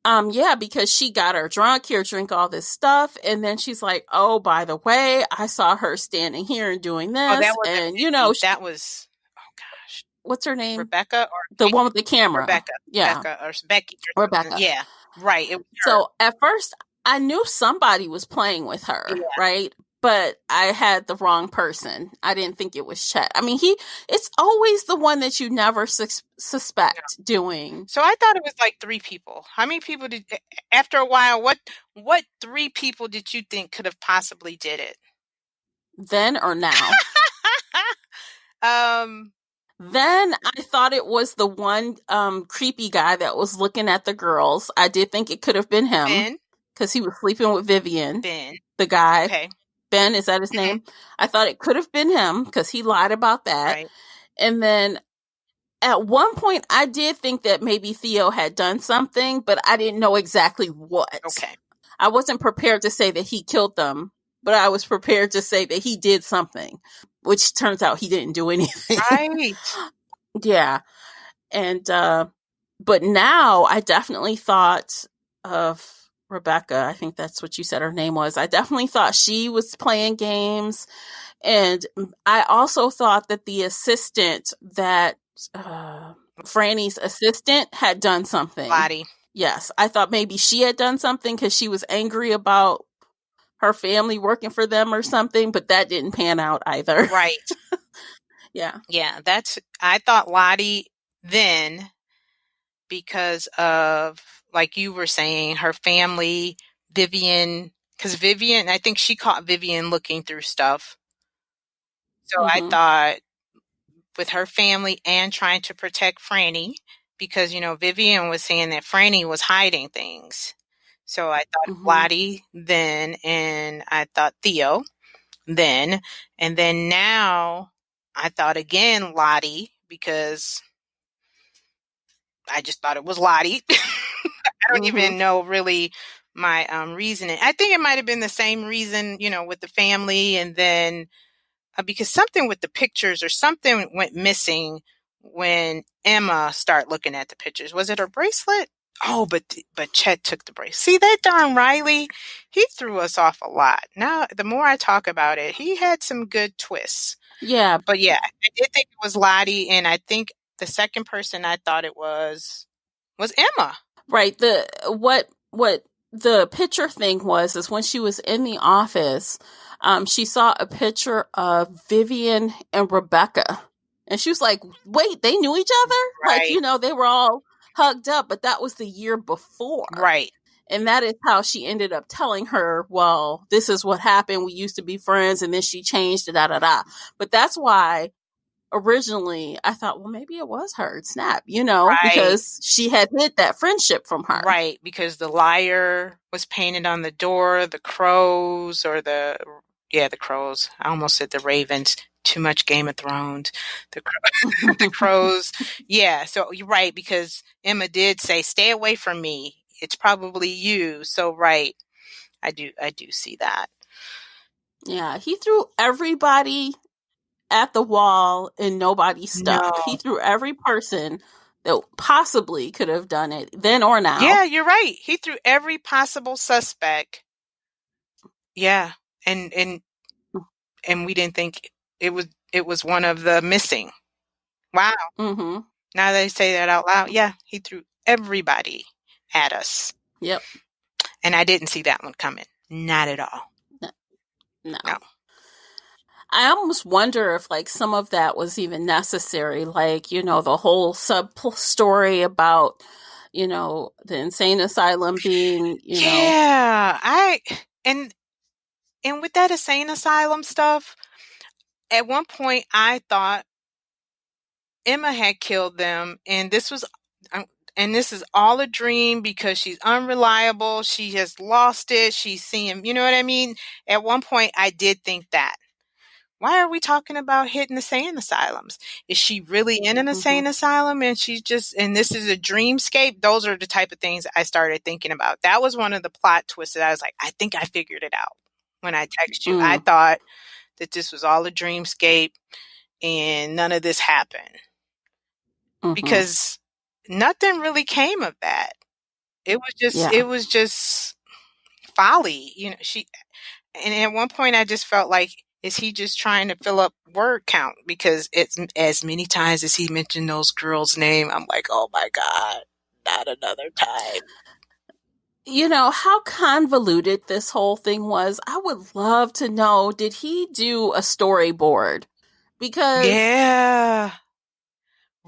Yeah, because she got her drunk, here, drink all this stuff, and then she's like, "Oh, by the way, I saw her standing here and doing Oh, that this," wasn't and Mindy. That was, oh gosh, what's her name? Rebecca or The one with the camera. Rebecca, Yeah, Rebecca or Becky or something. Rebecca. Yeah, right. It was her. So at first, I knew somebody was playing with her, Yeah. right? But I had the wrong person. I didn't think it was Chet. I mean, it's always the one that you never suspect doing. So I thought it was like three people. How many people did, after a while, what three people did you think could have possibly did it? Then or now. um, Then I thought it was the one creepy guy that was looking at the girls. I did think it could have been him Ben, because he was sleeping with Vivian, Ben. the guy. Okay. Ben, is that his Mhm. name? I thought it could have been him because he lied about that. Right. And then at one point, I did think that maybe Theo had done something, but I didn't know exactly what. Okay. I wasn't prepared to say that he killed them, but I was prepared to say that he did something, which turns out he didn't do anything. Right. Yeah. And, but now I definitely thought of Rebecca. I think that's what you said her name was. I definitely thought she was playing games. And I also thought that the assistant that, Franny's assistant had done something. Lottie. Yes. I thought maybe she had done something because she was angry about her family working for them or something, but that didn't pan out either. Right. Yeah. Yeah, I thought Lottie then, because of, like you were saying, her family, Vivian, because Vivian, I think she caught Vivian looking through stuff. So I Mm-hmm. thought, with her family and trying to protect Franny, because, Vivian was saying that Franny was hiding things. So I thought Mm-hmm. Lottie then, and I thought Theo then, and then now I thought again Lottie, because I just thought it was Lottie. I don't Mm-hmm. even know really my reasoning. I think it might have been the same reason, with the family, and then because something with the pictures or something went missing when Emma started looking at the pictures. Was it her bracelet? Oh, but Chet took the bracelet. See, that darn Riley, he threw us off a lot. Now, the more I talk about it, he had some good twists. Yeah. But yeah, I did think it was Lottie, and I think the second person I thought it was Emma. Right. What the picture thing was is when she was in the office, she saw a picture of Vivian and Rebecca. And she was like, wait, they knew each other? Like, Right, they were all hugged up, but that was the year before. right. And that is how she ended up telling her, well, this is what happened. We used to be friends and then she changed, da da da. But that's why originally I thought, well, maybe it was her. Snap, Right. because she had hid that friendship from her. Right, because the liar was painted on the door, the crows, or the crows. I almost said the ravens. Too much Game of Thrones. The the crows. Yeah, so you're right, because Emma did say, "Stay away from me. It's probably you." So right, I do see that. Yeah, he threw everybody at the wall and nobody No. stuck. He threw every person that possibly could have done it then or now. Yeah, you're right. He threw every possible suspect. Yeah, and and and we didn't think it was one of the missing. Wow. Mm-hmm. Now that I say that out loud, yeah, he threw everybody at us. Yep. And I didn't see that one coming. Not at all. No. No. I almost wonder if like some of that was even necessary, like, the whole sub story about, the insane asylum being, Yeah, and and with that insane asylum stuff, at one point I thought Emma had killed them, um, and this is all a dream because she's unreliable. She has lost it. She's seeing, you know what I mean? At one point, I did think that. Why are we talking about hitting insane asylums? Is she really in an mm-hmm, insane asylum and and this is a dreamscape? Those are the type of things I started thinking about. That was one of the plot twists that I was like, I think I figured it out when I text you. I mm, thought that this was all a dreamscape and none of this happened mm-hmm. because nothing really came of that. Yeah. It was just folly. And at one point I just felt like, is he just trying to fill up word count? Because it's as many times as he mentioned those girls' name, I'm like, oh my God, not another time. How convoluted this whole thing was. I would love to know, did he do a storyboard? Because Yeah,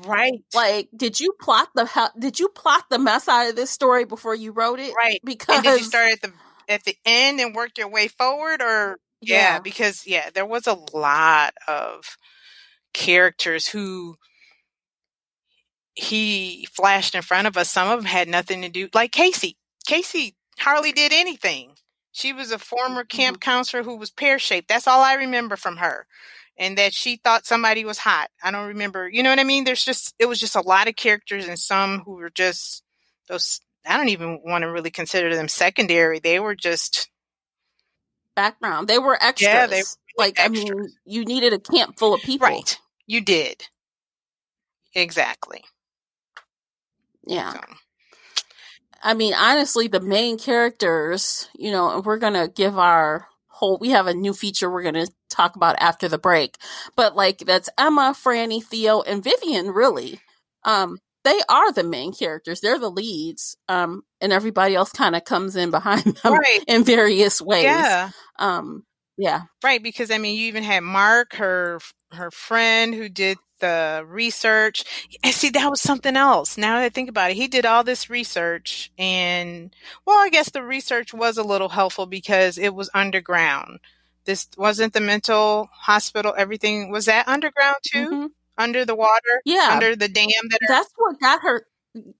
right, like, did you plot the mess out of this story before you wrote it? right. And did you Because start at the end and work your way forward, or yeah? yeah, Because yeah, there was a lot of characters who he flashed in front of us. Some of them had nothing to do, like Casey. Casey hardly did anything. She was a former mm-hmm, camp counselor who was pear-shaped. That's all I remember from her. And that she thought somebody was hot. I don't remember. You know what I mean? It was just a lot of characters and some who were just those. I don't even want to really consider them secondary. They were just, background. They were yeah, they were extras. really Like, I extra. mean, you needed a camp full of people. Right. You did. Exactly. Yeah. So, I mean, honestly, the main characters, and we're going to give we have a new feature we're going to talk about after the break. But like, that's Emma, Franny, Theo, and Vivian, really. They are the main characters. They're the leads. And everybody else kind of comes in behind them right. in various ways. Yeah. Yeah. Right, because I mean, you even had Mark, her friend who did the research. And see, that was something else. Now that I think about it, he did all this research, and well, I guess the research was a little helpful because it was underground. This wasn't the mental hospital. Everything was that underground too, Mm-hmm. under the water, Yeah. under the dam that That's what got her.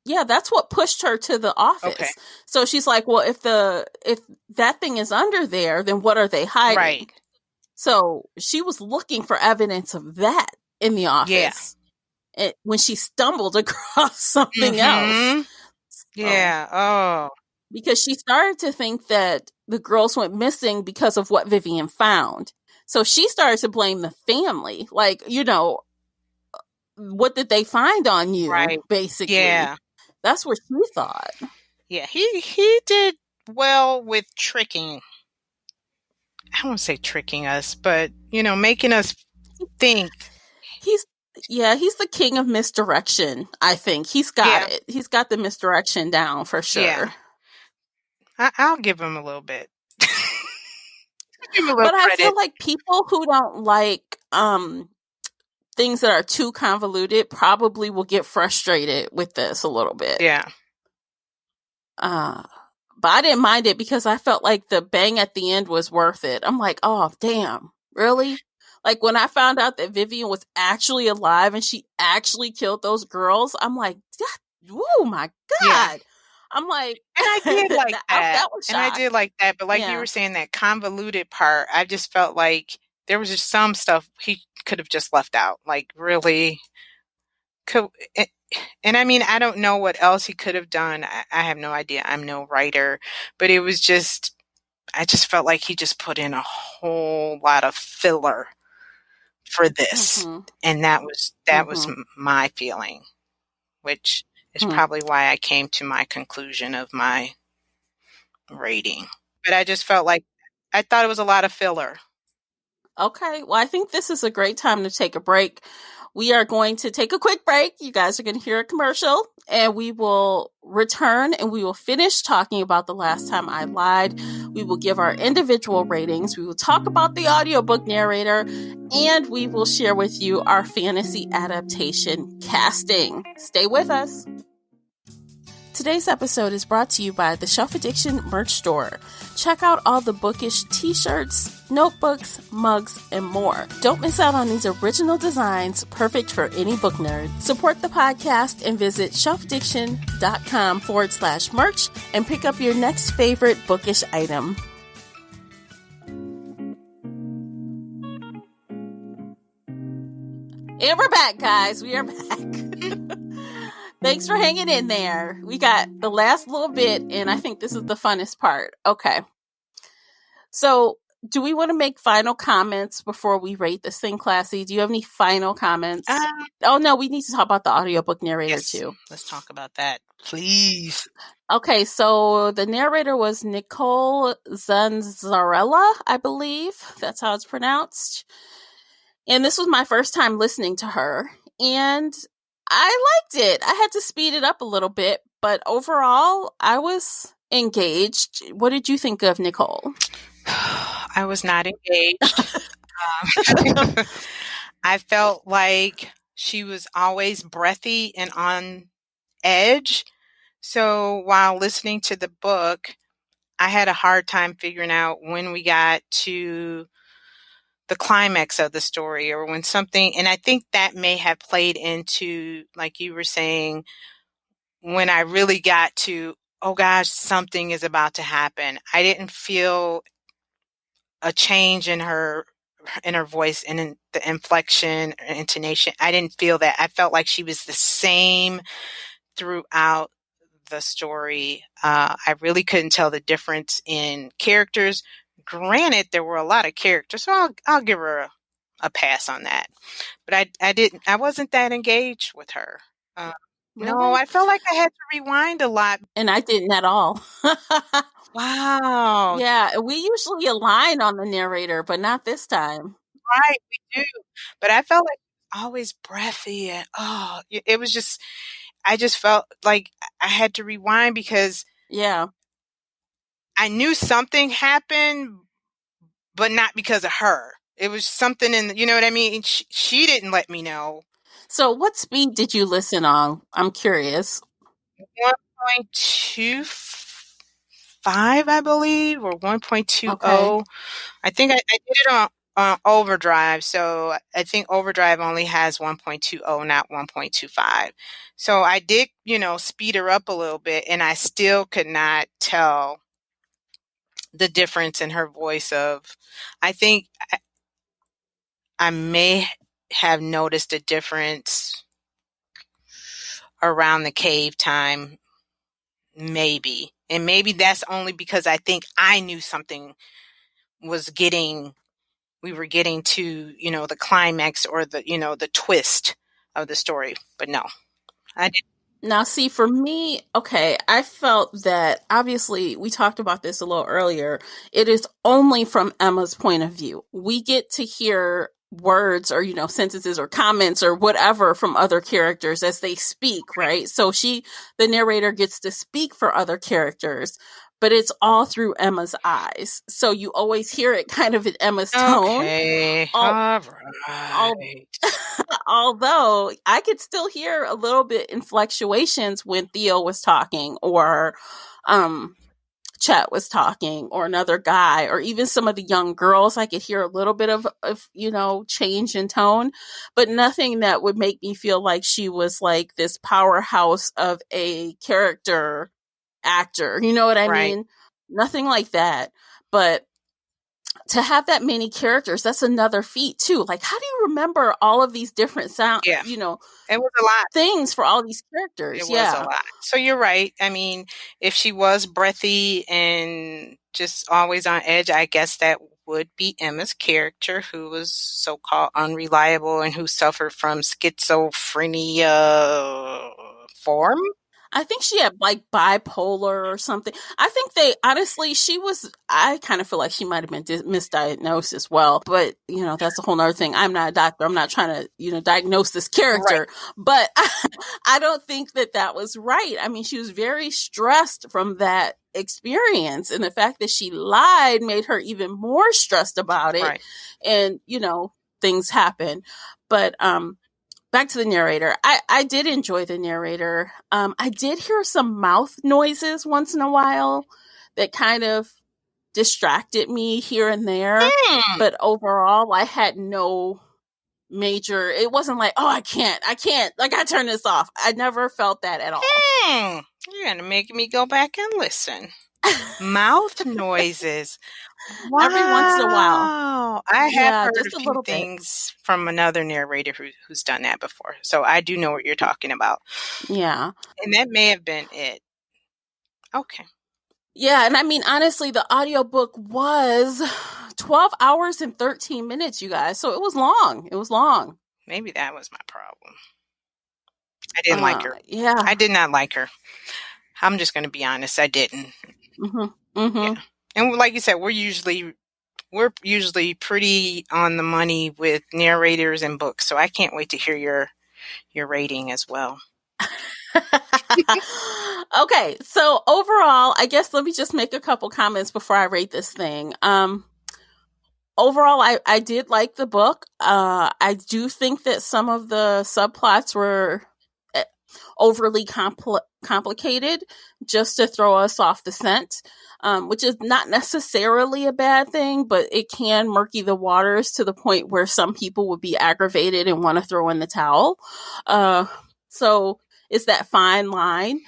Yeah, that's what pushed her to the are. Okay, office. So she's like, well, if that thing is under there, then what are they hiding? right. So she was looking for evidence of that in the Yeah. office when she stumbled across something else. Mm-hmm. So, Yeah. Oh, because she started to think that the girls went missing because of what Vivian found. So she started to blame the family. Like, what did they find on you, right. basically? Yeah. That's what she thought. Yeah, he did well with tricking. I won't say tricking us, but making us think. He's he's the king of misdirection. I think he's got Yeah, it. He's got the misdirection down for yeah. sure. I'll give him a little bit. Give him a little But I credit. feel like people who don't like things that are too convoluted probably will get frustrated with this a little bit. Yeah, Uh But I didn't mind it because I felt like the bang at the end was worth it. I'm like, oh, damn, really? Like when I found out that Vivian was actually alive and she actually killed those girls, I'm like, oh my Yeah. God. I'm like, And I did like that. that was And I shocked. did like that. But like you Yeah. were saying, that convoluted part, I just felt like there was just some stuff he could have just left out. Like really could. And I mean, I don't know what else he could have done. I have no idea. I'm no writer, but it was just, I just felt like he just put in a whole lot of filler for this. Mm-hmm. And that was Mm-hmm. my feeling, which is Hmm. probably why I came to my conclusion of my rating. But I just felt like I thought it was a lot of filler. Okay. Well, I think this is a great time to take a break. We are going to take a quick break. You guys are going to hear a commercial and we will return and we will finish talking about The Last Time I Lied. We will give our individual ratings. We will talk about the audiobook narrator and we will share with you our fantasy adaptation casting. Stay with us. Today's episode is brought to you by the Shelf Addiction merch store. Check out all the bookish t-shirts, notebooks, mugs, and more. Don't miss out on these original designs, perfect for any book nerd. Support the podcast and visit shelfaddiction.com/merch and pick up your next favorite bookish item. And we're back, guys. We are back. Thanks for hanging in there. We got the last little bit, and I think this is the funnest part. Okay. So, do we want to make final comments before we rate this thing, Classy? Do you have any final comments? Oh, no, we need to talk about the audiobook narrator, Yes, too. let's talk about that, please. Okay, so the narrator was Nicole Zanzarella, I believe. That's how it's pronounced. And this was my first time listening to her. And I liked it. I had to speed it up a little bit, but overall, I was engaged. What did you think of Nicole? I was not engaged. I felt like she was always breathy and on edge. So while listening to the book, I had a hard time figuring out when we got to the climax of the story or when something, and I think that may have played into, like you were saying, when I really got to, oh gosh, something is about to happen. I didn't feel a change in her voice and in the inflection, intonation. I didn't feel that. I felt like she was the same throughout the story. I really couldn't tell the difference in characters. Granted, there were a lot of characters, so I'll give her a pass on that. But I wasn't that engaged with her. No, Really? I felt like I had to rewind a lot. And I didn't at all. Wow. Yeah, we usually align on the narrator, but not this time. Right, we do. But I felt like always breathy and it was just, I just felt like I had to rewind because Yeah. I knew something happened, but not because of her. It was something you know what I mean? She didn't let me know. So what speed did you listen on? I'm curious. 1.25, I believe, or 1.20. Okay. I think I did it on overdrive. So I think overdrive only has 1.20, not 1.25. So I did, speed her up a little bit, and I still could not tell the difference in her voice I think I may have noticed a difference around the cave time, maybe. And maybe that's only because I think I knew something was we were getting to, the climax or the twist of the story. But no, I didn't. Now, see, for me, okay, I felt that obviously we talked about this a little earlier. It is only from Emma's point of view. We get to hear words or, sentences or comments or whatever from other characters as they speak, right? So the narrator gets to speak for other characters, but it's all through Emma's eyes. So you always hear it kind of in Emma's tone. Okay, all right. Although I could still hear a little bit in fluctuations when Theo was talking or Chet was talking, or another guy, or even some of the young girls, I could hear a little bit of change in tone, but nothing that would make me feel like she was like this powerhouse of a character actor. You know what I Right. mean? Nothing like that. But to have that many characters, that's another feat too. Like, how do you remember all of these different Yeah. It was a lot. things for all these It characters? was a Yeah. lot. So you're right. I mean, if she was breathy and just always on edge, I guess that would be Emma's character, who was so-called unreliable and who suffered from schizophrenia form. I think she had like bipolar or something. I think I kind of feel like she might have been misdiagnosed as well. But, that's a whole nother thing. I'm not a doctor. I'm not trying to, diagnose this Right. character. But I don't think that was right. I mean, she was very stressed from that experience. And the fact that she lied made her even more stressed about it. Right. And, things happen. But, back to the narrator. I did enjoy the narrator. I did hear some mouth noises once in a while that kind of distracted me here and there. Hmm. But overall, I had no it wasn't like, oh, I can't, like, I turn this off. I never felt that at all. You're going to make me go back and listen. Mouth noises. Every once in a while. Wow. I have Yeah, heard a just a few little bit. things from another narrator who's done that before. So I do know what you're talking about. Yeah. And that may have been it. Okay. Yeah, and I mean, honestly, the audiobook was 12 hours and 13 minutes, you guys. So it was long. It was long. Maybe that was my problem. I didn't like her. Yeah. I did not like her. I'm just going to be honest. I didn't. Mm-hmm. Mm-hmm. Yeah. And like you said, we're usually pretty on the money with narrators and books. So I can't wait to hear your rating as well. Okay, so overall, I guess let me just make a couple comments before I rate this thing. Overall, I did like the book. I do think that some of the subplots were overly complicated just to throw us off the scent, which is not necessarily a bad thing, but it can murky the waters to the point where some people would be aggravated and want to throw in the towel. So it's that fine line.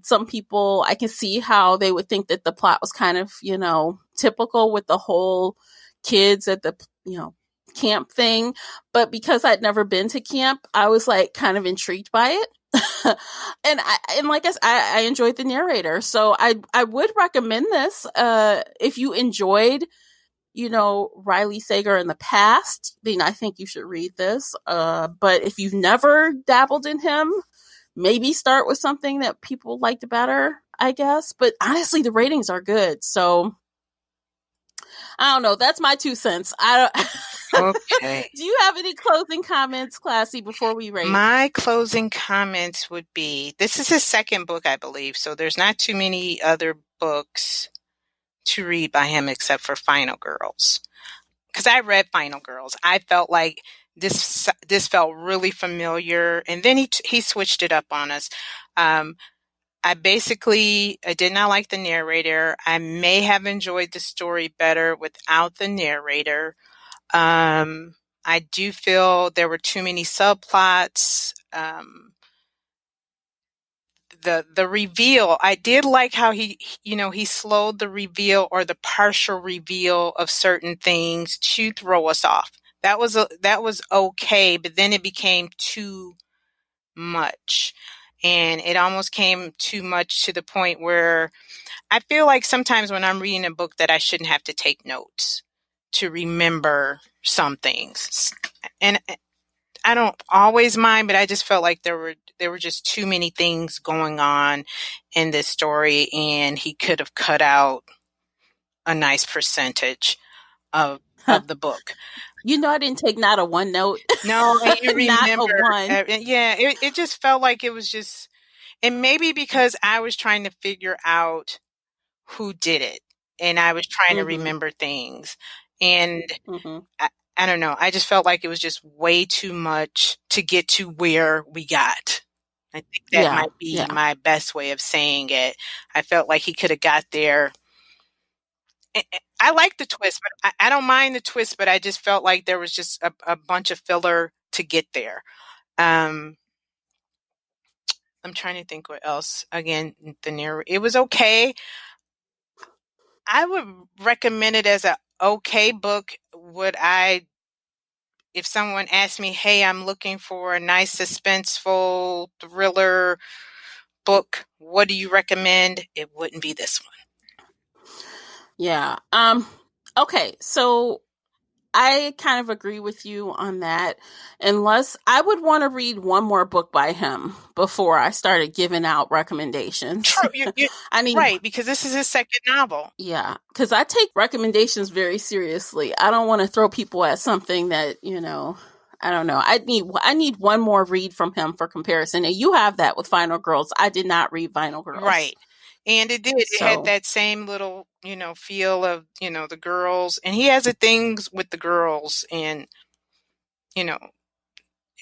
Some people, I can see how they would think that the plot was kind of, typical with the whole kids at the, camp thing. But because I'd never been to camp, I was like kind of intrigued by it. and like I enjoyed the narrator, so I would recommend this. If you enjoyed, Riley Sager in the past, then I think you should read this. But if you've never dabbled in him, maybe start with something that people liked better, I guess. But honestly, the ratings are good, so I don't know. That's my 2 cents. I don't. Okay. Do you have any closing comments, Classy, before we rate? My closing comments would be, this is his second book, I believe. So there's not too many other books to read by him except for Final Girls. Because I read Final Girls. I felt like this felt really familiar. And then he switched it up on us. I did not like the narrator. I may have enjoyed the story better without the narrator. I do feel there were too many subplots. The reveal, I did like how he slowed the reveal or the partial reveal of certain things to throw us off. That was okay, but then it became too much. And it almost came too much to the point where I feel like sometimes when I'm reading a book that I shouldn't have to take notes to remember some things. And I don't always mind, but I just felt like there were just too many things going on in this story, and he could have cut out a nice percentage of the book. I didn't take not a one note. No, and you Not a remember, one. yeah, it just felt like it was just, and maybe because I was trying to figure out who did it, and I was trying to remember things, and I don't know. I just felt like it was just way too much to get to where we got. I think that Yeah, might be yeah, my best way of saying it. I felt like he could have got there. I like the twist, but I don't mind the twist, but I just felt like there was just a bunch of filler to get there. Um, I'm trying to think what else. Again, it was okay. I would recommend it as a okay book. If someone asked me, "Hey, I'm looking for a nice suspenseful thriller book, what do you recommend?" It wouldn't be this one. yeah. Okay, so I kind of agree with you on that. Unless I would want to read one more book by him before I started giving out recommendations. True, you're I need, right, because this is his second novel. yeah, because I take recommendations very seriously. I don't want to throw people at something that, I don't know. I need one more read from him for comparison. And you have that with Final Girls. I did not read Final Girls. Right. And it had So, that same little, feel of, the girls. And he has the things with the girls and, you know,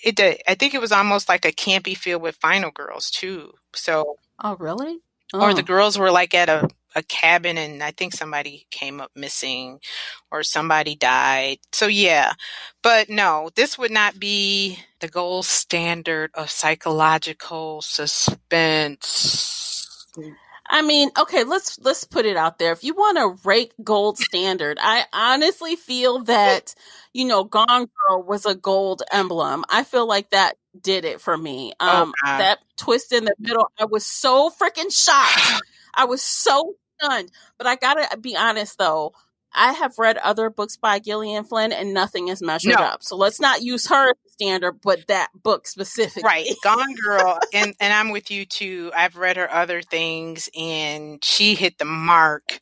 it did. I think it was almost like a campy feel with Final Girls too. So, oh, really? or the Oh. girls were like at a cabin and I think somebody came up missing or somebody died. So yeah. But no, this would not be the gold standard of psychological suspense. I mean, okay, let's put it out there. If you want to rate gold standard, I honestly feel that, Gone Girl was a gold emblem. I feel like that did it for me. Oh God. That twist in the middle, I was so freaking shocked. I was so stunned. But I gotta be honest though, I have read other books by Gillian Flynn and nothing has measured No, up. So let's not use her as the standard, but that book right. specifically. Gone Girl, and I'm with you too. I've read her other things and she hit the mark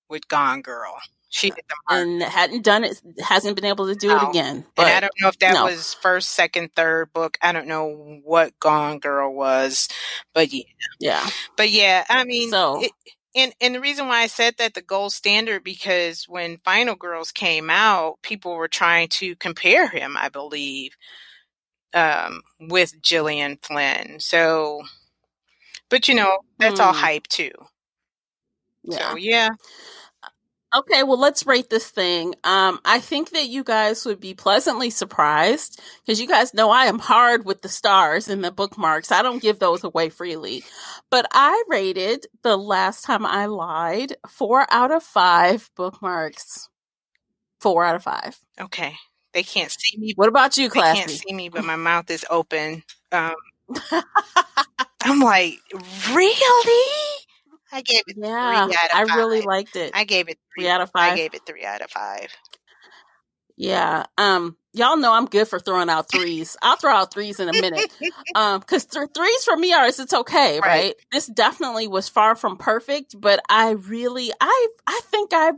with Gone Girl. She hit the mark. And hadn't done it, hasn't been able to do it No. again. And I But don't know if that no, was first, second, third book. I don't know what Gone Girl was, but yeah. yeah. But yeah, I mean, So, and the reason why I said that the gold standard because when Final Girls came out, people were trying to compare him, I believe, with Gillian Flynn. So, but that's all hmm, hype too. So yeah. yeah. Okay, well, let's rate this thing. I think that you guys would be pleasantly surprised because you guys know I am hard with the stars and the bookmarks. I don't give those away freely. But I rated The Last Time I Lied 4 out of 5 bookmarks. 4 out of 5. Okay. They can't see me. What about you, They can't Classy? see me, but my mouth is open. I'm like, really? I gave it Yeah, 3 out of I really 5. liked it. I gave it Three 3. out of I five. gave it 3 out of 5. Yeah. Y'all know I'm good for throwing out threes. I'll throw out threes in a minute. Cause threes for me are, it's okay, Right. right? This definitely was far from perfect, but I think I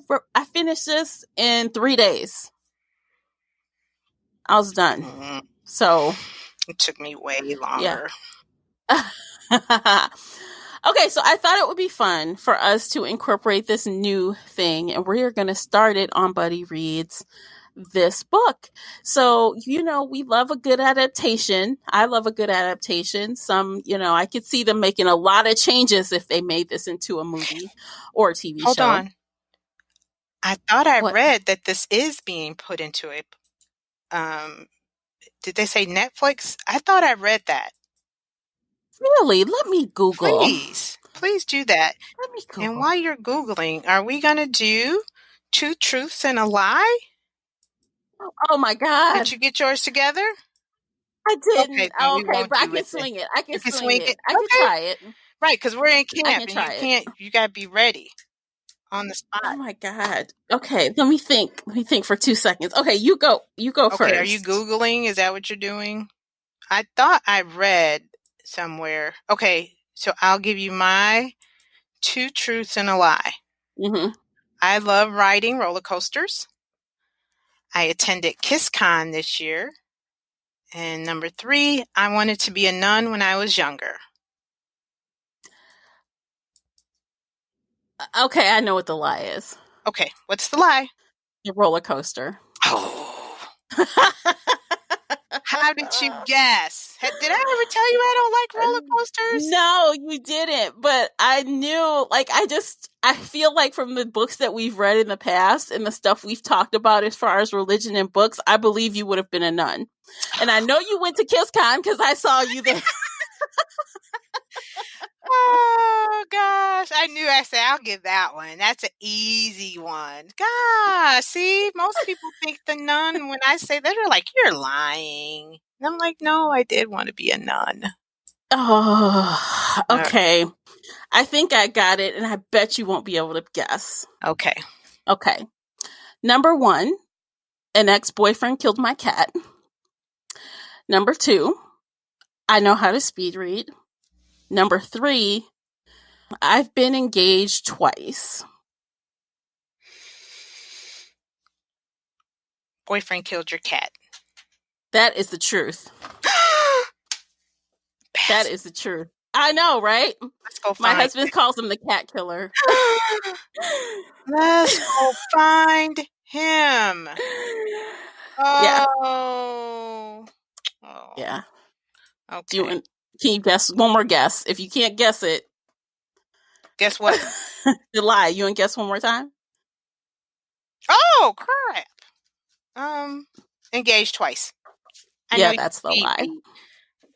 finished this in 3 days. I was done. Mm, So, it took me way yeah. longer. Okay, so I thought it would be fun for us to incorporate this new thing, and we're going to start it on Buddy Reads this book. So, we love a good adaptation. I love a good adaptation. Some, I could see them making a lot of changes if they made this into a movie or a TV Hold show. on. I thought I What? read that this is being put into a did they say Netflix? I thought I read that. Really? Let me Google. Please. Please do that. Let me And Google. while you're Googling, are we going to do two truths and a lie? Oh my Did God. you get yours together? I Okay, didn't. then we Okay, won't but I do can it then. swing it. I You can can swing swing it. it. I can Okay. try it. Right, because we're in I camp can and you try it. can't, you got to be ready on the Oh spot. my God. Okay, let me think. Let me think for 2 seconds. Okay, you go. You go Okay, are you first. Googling? Is that what you're doing? I thought I read somewhere. Okay, so I'll give you my two truths and a lie. Mm-hmm. I love riding roller coasters. I attended KissCon this year. And number 3, I wanted to be a nun when I was younger. Okay, I know what the lie is. Okay, what's the lie? The roller coaster. Oh, How did you guess? Did I ever tell you I don't like roller coasters? No, you didn't. But I knew, like, I feel like from the books that we've read in the past and the stuff we've talked about as far as religion and books, I believe you would have been a nun. And I know you went to KissCon because I saw you there. Oh gosh, I knew. I said I'll give that one. That's an easy one. Gosh, see, most people think the nun. When I say that, they're like, "You're lying," and I'm like, "No, I did want to be a nun." Oh, okay. I think I got it, and I bet you won't be able to guess. Okay. Okay. Number 1, an ex-boyfriend killed my cat. Number 2, I know how to speed read. Number 3, I've been engaged twice. Boyfriend killed your cat. That is the truth. That is the truth. I know, right? Let's go My find. husband calls him the cat killer. Let's go find him. Yeah. Oh. Oh. Yeah. Okay. Can you guess one more guess? If you can't guess it, Guess what? you lie. You want to guess one more time? Oh crap. Engaged twice. I know Yeah, you that's the speed lie. read.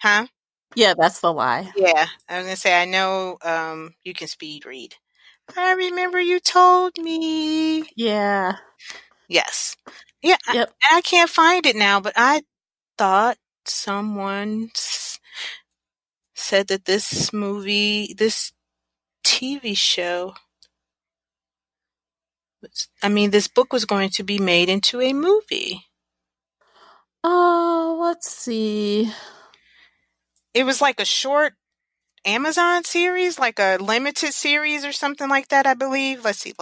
Huh? Yeah, that's the lie. Yeah. I was gonna say I know you can speed read. I remember you told me. Yeah. Yes. Yeah, Yep. I can't find it now, but I thought someone said that this TV show, this book was going to be made into a movie. Oh, let's see. It was like a short Amazon series, like a limited series or something like that, I believe. Let's see.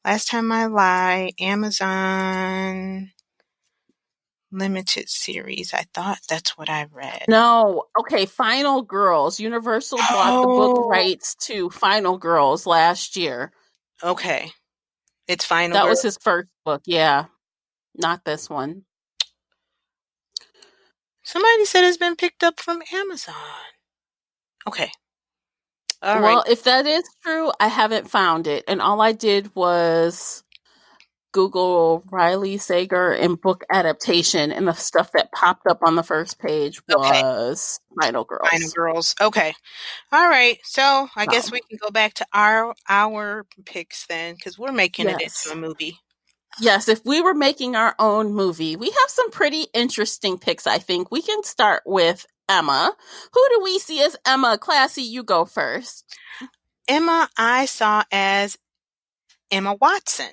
Last time I lie, Amazon limited series. I thought that's what I read. No. Okay, Final Girls. Universal bought the book Oh, rights to Final Girls last year. okay. It's Final That Girl. was his first book. Yeah. Not this one. Somebody said it's been picked up from Amazon. Okay. All right. Well, if that is true, I haven't found it. And all I did was Google Riley Sager and book adaptation, and the stuff that popped up on the first page Okay. was Final Final Girls. Girls. Okay. All right. So I guess So, we can go back to our picks then, because we're making it into yes. a movie. Yes, if we were making our own movie, we have some pretty interesting picks, I think. We can start with Emma. Who do we see as Emma? Classy, you go first. Emma, I saw as Emma Watson.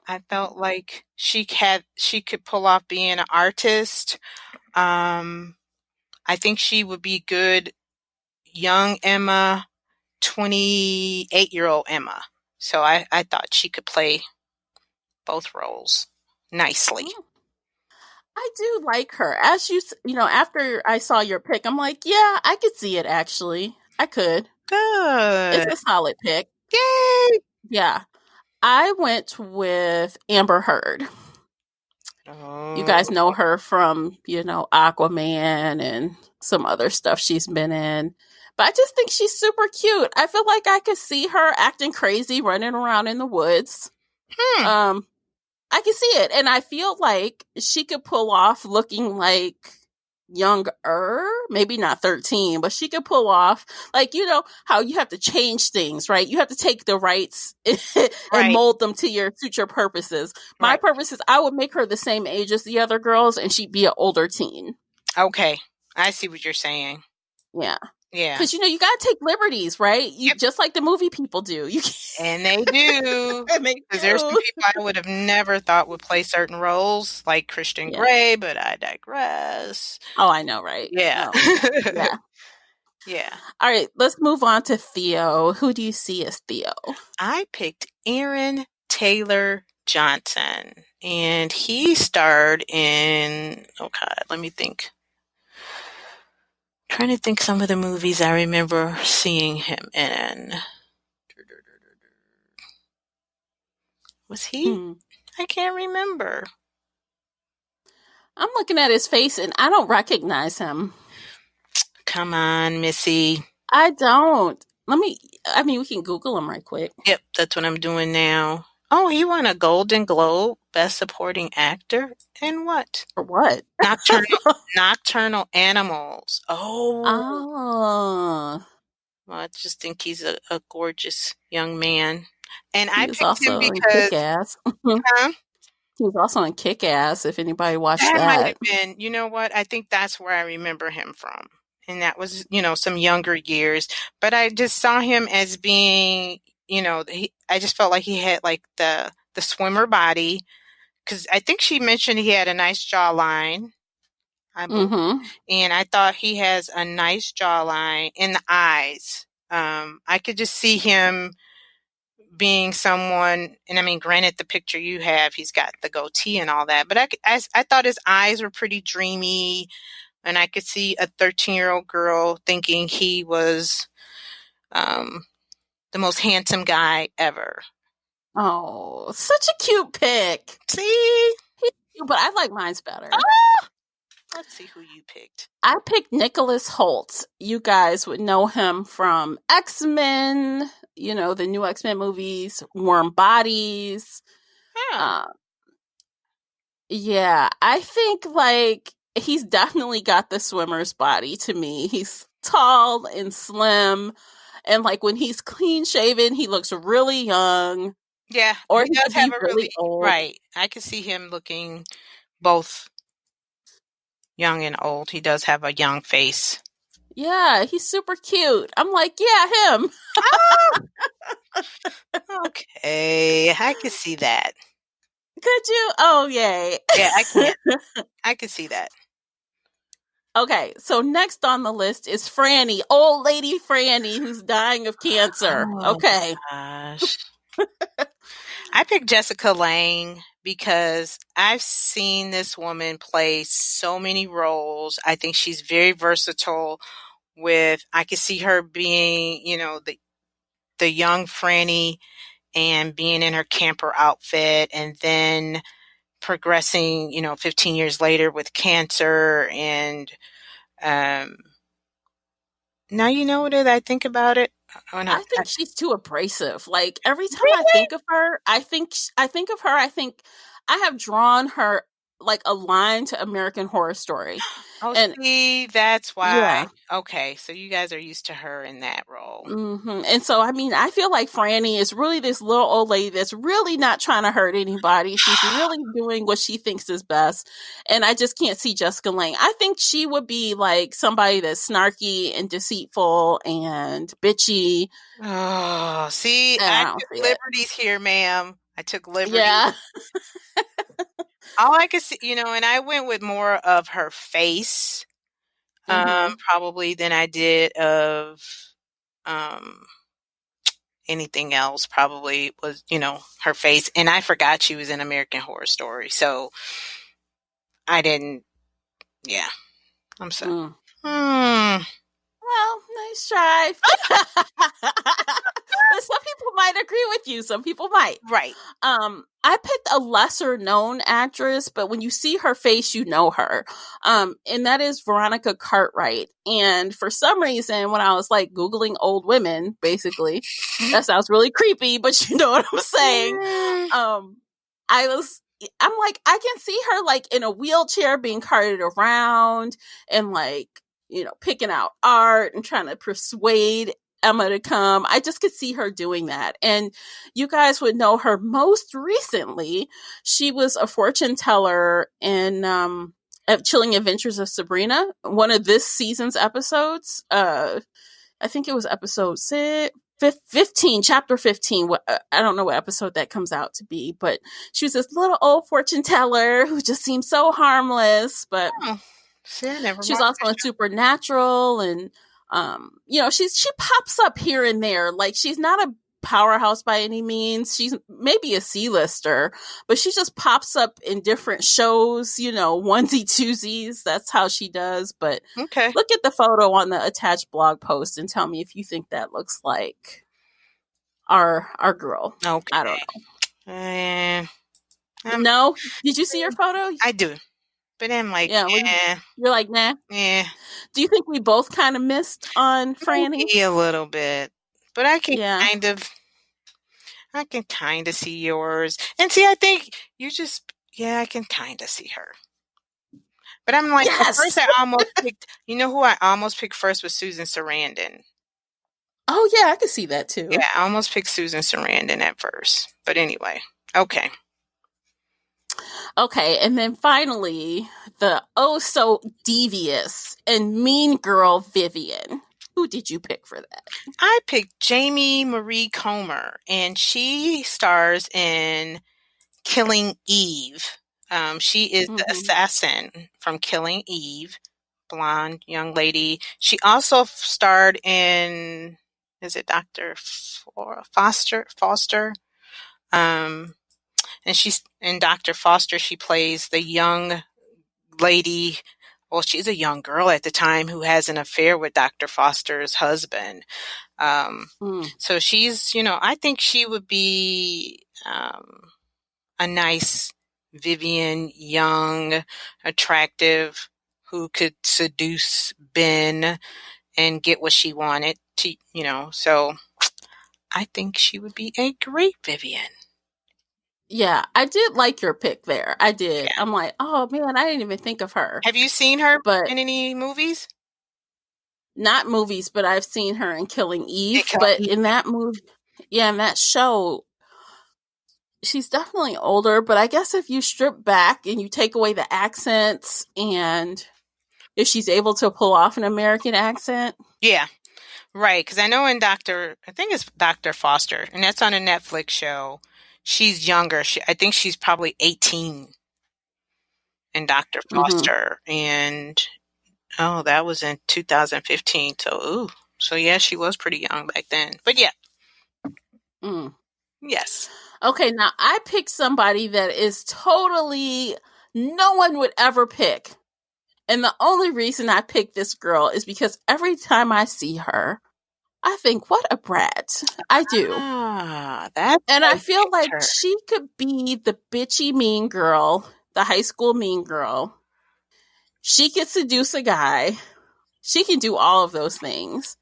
I felt like she could pull off being an artist. I think she would be good young Emma, 28-year-old Emma. So I thought she could play both roles nicely. I do like her. As after I saw your pick, I'm like, yeah, I could see it actually. I could. It's Good. a solid pick. Yay! Yeah. I went with Amber Heard. You Oh, guys know her from, Aquaman and some other stuff she's been in. But I just think she's super cute. I feel like I could see her acting crazy, running around in the woods. hmm. I can see it. And I feel like she could pull off looking like younger, maybe not 13, but she could pull off, like, how you have to change things, right? You have to take the rights and Right, mold them to suit your purposes. My right. purpose is I would make her the same age as the other girls and she'd be an older teen. Okay. I see what you're saying. Yeah. Yeah. Because, you got to take liberties, right? Yep. Just like the movie people do. And they do. And they Because there's some do. people I would have never thought would play certain roles, like Christian Yeah. Grey, but I digress. Oh, I know, right? Yeah. No. Yeah. Yeah. All right, let's move on to Theo. Who do you see as Theo? I picked Aaron Taylor Johnson, and he starred in, oh God, let me think. Trying to think some of the movies I remember seeing him in. Was he? Hmm. I can't remember. I'm looking at his face and I don't recognize him. Come on, Missy. I don't. We can Google him right quick. Yep, that's what I'm doing now. Oh, he won a Golden Globe Best Supporting Actor in what? For what? Nocturnal Nocturnal Animals. Oh, Oh, well, I just think he's a gorgeous young man. And he I was picked him also in because, Kick Ass. huh? He was also in Kick Ass, if anybody watched That might that. have been, you know what? I think that's where I remember him from. And that was, you know, some younger years. But I just saw him as being, you know, I just felt like he had like the swimmer body. Because I think she mentioned he had a nice jawline, I believe. Mm-hmm. And I thought he has a nice jawline in the eyes. I could just see him being someone, and I mean, granted, the picture you have, he's got the goatee and all that, but I thought his eyes were pretty dreamy, and I could see a 13-year-old girl thinking he was um, the most handsome guy ever. Oh, such a cute pick. See? But I like mine's better. Ah! Let's see who you picked. I picked Nicholas Holt. You guys would know him from X-Men, the new X-Men movies, Warm Bodies. Oh, Uh, yeah, I think like he's definitely got the swimmer's body to me. He's tall and slim, and like when he's clean shaven, he looks really young, yeah, or he he does could have be a really really, old. right. I could see him looking both young and old. He does have a young face. Yeah, he's super cute. I'm like, yeah, him. Okay, I can see that. Could you? Oh, yay. Yeah, I can. I can see that. Okay, so next on the list is Franny, old lady Franny, who's dying of cancer. Oh Okay. gosh. I picked Jessica Lange because I've seen this woman play so many roles. I think she's very versatile I could see her being, you know, the young Franny and being in her camper outfit and then progressing, you know, 15 years later with cancer and um now you know what I think about it. Oh no. I think she's too abrasive. Like every time I Really? think of her, I think I have drawn her like a line to American Horror Story. Oh, And see, that's why. yeah. Okay, so you guys are used to her in that role. And so, I mean, I feel like Franny is really this little old lady that's really not trying to hurt anybody. She's really doing what she thinks is best. And I just can't see Jessica Lange. I think she would be like somebody that's snarky and deceitful and bitchy. Oh, see, And I I don't took see it. liberties here, ma'am. I took liberties. Yeah. All I could see, you know, and I went with more of her face, hmm probably than I did of um anything else. Probably was, you know, her face. And I forgot she was in American Horror Story. So I didn't, yeah, I'm sorry. Mm. Hmm. Well, nice try. But some people might agree with you. Some people might. Right. I picked a lesser known actress, but when you see her face, you know her. And that is Veronica Cartwright. And for some reason, when I was like Googling old women, basically, that sounds really creepy, but you know what I'm saying. Mm. Um, I'm like, I can see her like in a wheelchair being carted around and like, picking out art and trying to persuade Emma to come. I just could see her doing that. And you guys would know her most recently. She was a fortune teller in Chilling Adventures of Sabrina, one of this season's episodes. I think it was episode 15, chapter 15. I don't know what episode that comes out to be, but she was this little old fortune teller who just seemed so harmless, but Oh, see, I never she was watched also in Supernatural, and she pops up here and there. Like she's not a powerhouse by any means. She's maybe a C-lister, but she just pops up in different shows, onesie twosies. That's how she does. But Okay. look at the photo on the attached blog post and tell me if you think that looks like our girl. I Okay. don't know. Um, No, did you see her photo? I do. But I'm like, Yeah, you're like, nah. eh, Do you think we both kind of missed on Franny? maybe a little bit. But Yeah. I can kind of see yours. And see, I think you just, yeah, I can kind of see her. But I'm like, at first Yes. I almost picked, you know who I almost picked first was Susan Sarandon. Oh yeah, I could see that Yeah, too. I almost picked Susan Sarandon at first. But anyway, okay. Okay, and then finally, the oh so devious and mean girl Vivian. Who did you pick for that? I picked Jamie Marie Comer, and she stars in Killing Eve. She is the Mm-hmm. assassin from Killing Eve, blonde young lady. She also starred in, is it Dr. Foster? Um, and she's in Dr. Foster. She plays the young lady. Well, she's a young girl at the time who has an affair with Dr. Foster's husband. Um, Mm. so she's, I think she would be a nice Vivian, young, attractive, who could seduce Ben and get what she wanted to, so I think she would be a great Vivian. Yeah, I did like your pick there. I did. Yeah. I'm like, oh man, I didn't even think of her. Have you seen her But in any movies? not movies, but I've seen her in Killing Yeah, Eve. But in that movie, yeah, in that show, she's definitely older. But I guess if you strip back and you take away the accents and if she's able to pull off an American accent. Yeah, right. Because I know I think it's Dr. Foster, and that's on a Netflix show. She's younger. I think she's probably 18 in Dr. Mm-hmm. Foster, and oh, that was in 2015. So, ooh. So yeah, she was pretty young back then. But yeah, Mm. yes. Okay, now I picked somebody that is totally no one would ever pick. And the only reason I picked this girl is because every time I see her, I think, what a brat. I do. That's And why I you feel picked like her. she could be the bitchy mean girl, the high school mean girl. She could seduce a guy. She can do all of those things.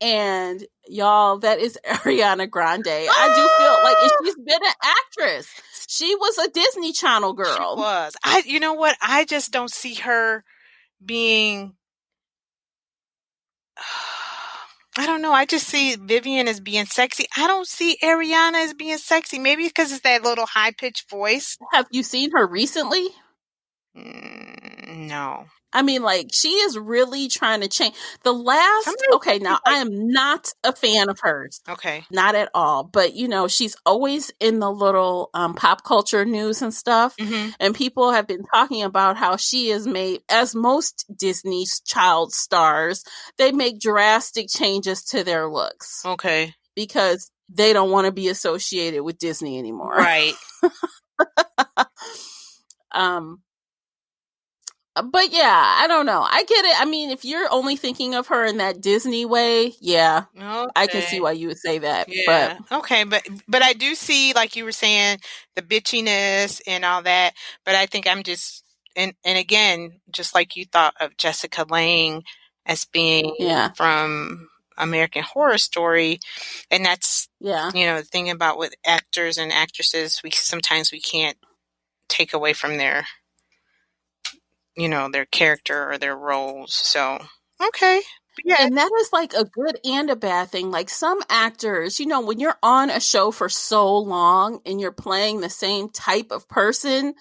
And y'all, that is Ariana Grande. I do feel like she's been an actress. She was a Disney Channel She girl. was. You know what? I just don't see her being. I don't know. I just see Vivian as being sexy. I don't see Ariana as being sexy. Maybe because it's that little high pitched voice. Have you seen her recently? No. I mean, like, she is really trying to change. Sometimes Okay, now I am not a fan of hers. okay. Not at all. But, she's always in the little pop culture news and stuff. Mm-hmm. And people have been talking about how she is made, as most Disney child stars, they make drastic changes to their looks Okay. because they don't want to be associated with Disney anymore. Right. um, but yeah, I don't know. I get it. I mean, if you're only thinking of her in that Disney way, yeah, I can see Okay. why you would say that. But Yeah. Okay. But I do see, like you were saying, the bitchiness and all that. But I think I'm just and again, just like you thought of Jessica Lange as being yeah, from American Horror Story, and that's yeah, the thing about with actors and actresses, we sometimes we can't take away from their character or their roles. So okay. But yeah. and that is like a good and a bad thing. Like some actors, when you're on a show for so long and you're playing the same type of person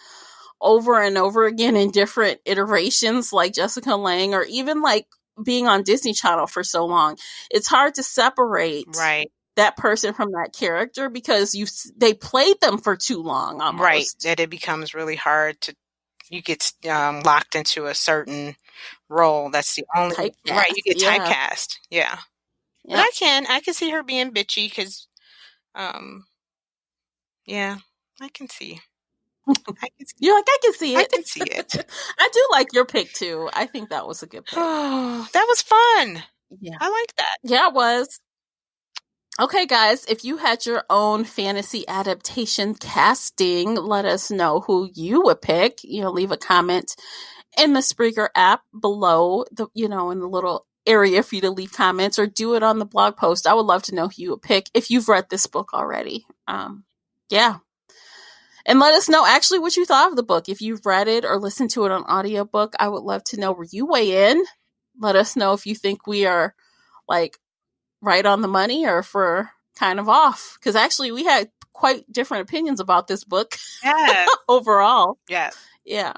over and over again in different iterations, like Jessica Lange, or even like being on Disney Channel for so long, it's hard to separate Right. that person from that character because they played them for too long Right. almost. That it becomes really hard to you get locked into a certain role. That's the only right. Typecast. You get Yeah. typecast. Yeah, but Yeah. I can see her being bitchy because, um, yeah, I can see, I can see, You're like, I can see I it. can see it. I do like your pick too. I think that was a good pick. Oh, that was fun. Yeah. I like that. Yeah, it was. Okay, guys, if you had your own fantasy adaptation casting, let us know who you would pick. Leave a comment in the Spreaker app below in the little area for you to leave comments, or do it on the blog post. I would love to know who you would pick if you've read this book already. Yeah. And let us know actually what you thought of the book. If you've read it or listened to it on audiobook, I would love to know where you weigh in. Let us know if you think we are like right on the money or if we're kind of off. Because actually we had quite different opinions about this book. Yeah. Overall. Yeah. Yeah.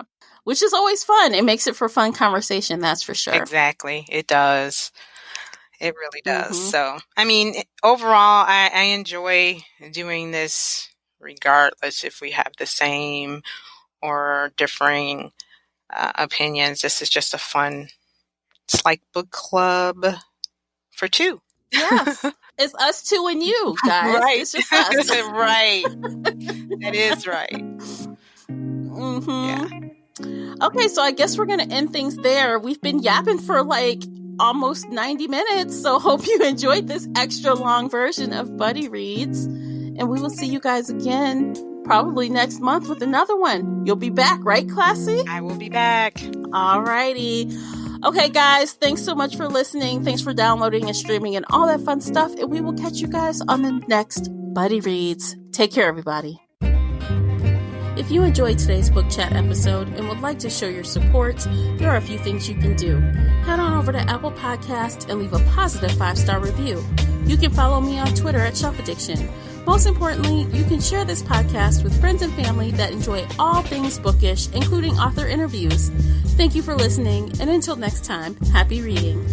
Which is always fun. It makes it for fun conversation, that's for sure. Exactly. It does. It really does. So, I mean, overall, I enjoy doing this regardless if we have the same or differing opinions. This is just a fun, it's like book club for two. Yes. It's us two and you, guys. Right. It's just us. Right. That is right. Yeah. Okay, so I guess we're going to end things there. We've been yapping for like almost 90 minutes, so hope you enjoyed this extra long version of Buddy Reads. And we will see you guys again probably next month with another one. You'll be back, right, Classy? I will be back. Alrighty. Okay, guys, thanks so much for listening. Thanks for downloading and streaming and all that fun stuff. And we will catch you guys on the next Buddy Reads. Take care, everybody. If you enjoyed today's book chat episode and would like to show your support, there are a few things you can do. Head on over to Apple Podcasts and leave a positive 5-star review. You can follow me on Twitter at Shelf Addiction. Most importantly, you can share this podcast with friends and family that enjoy all things bookish, including author interviews. Thank you for listening, and until next time, happy reading.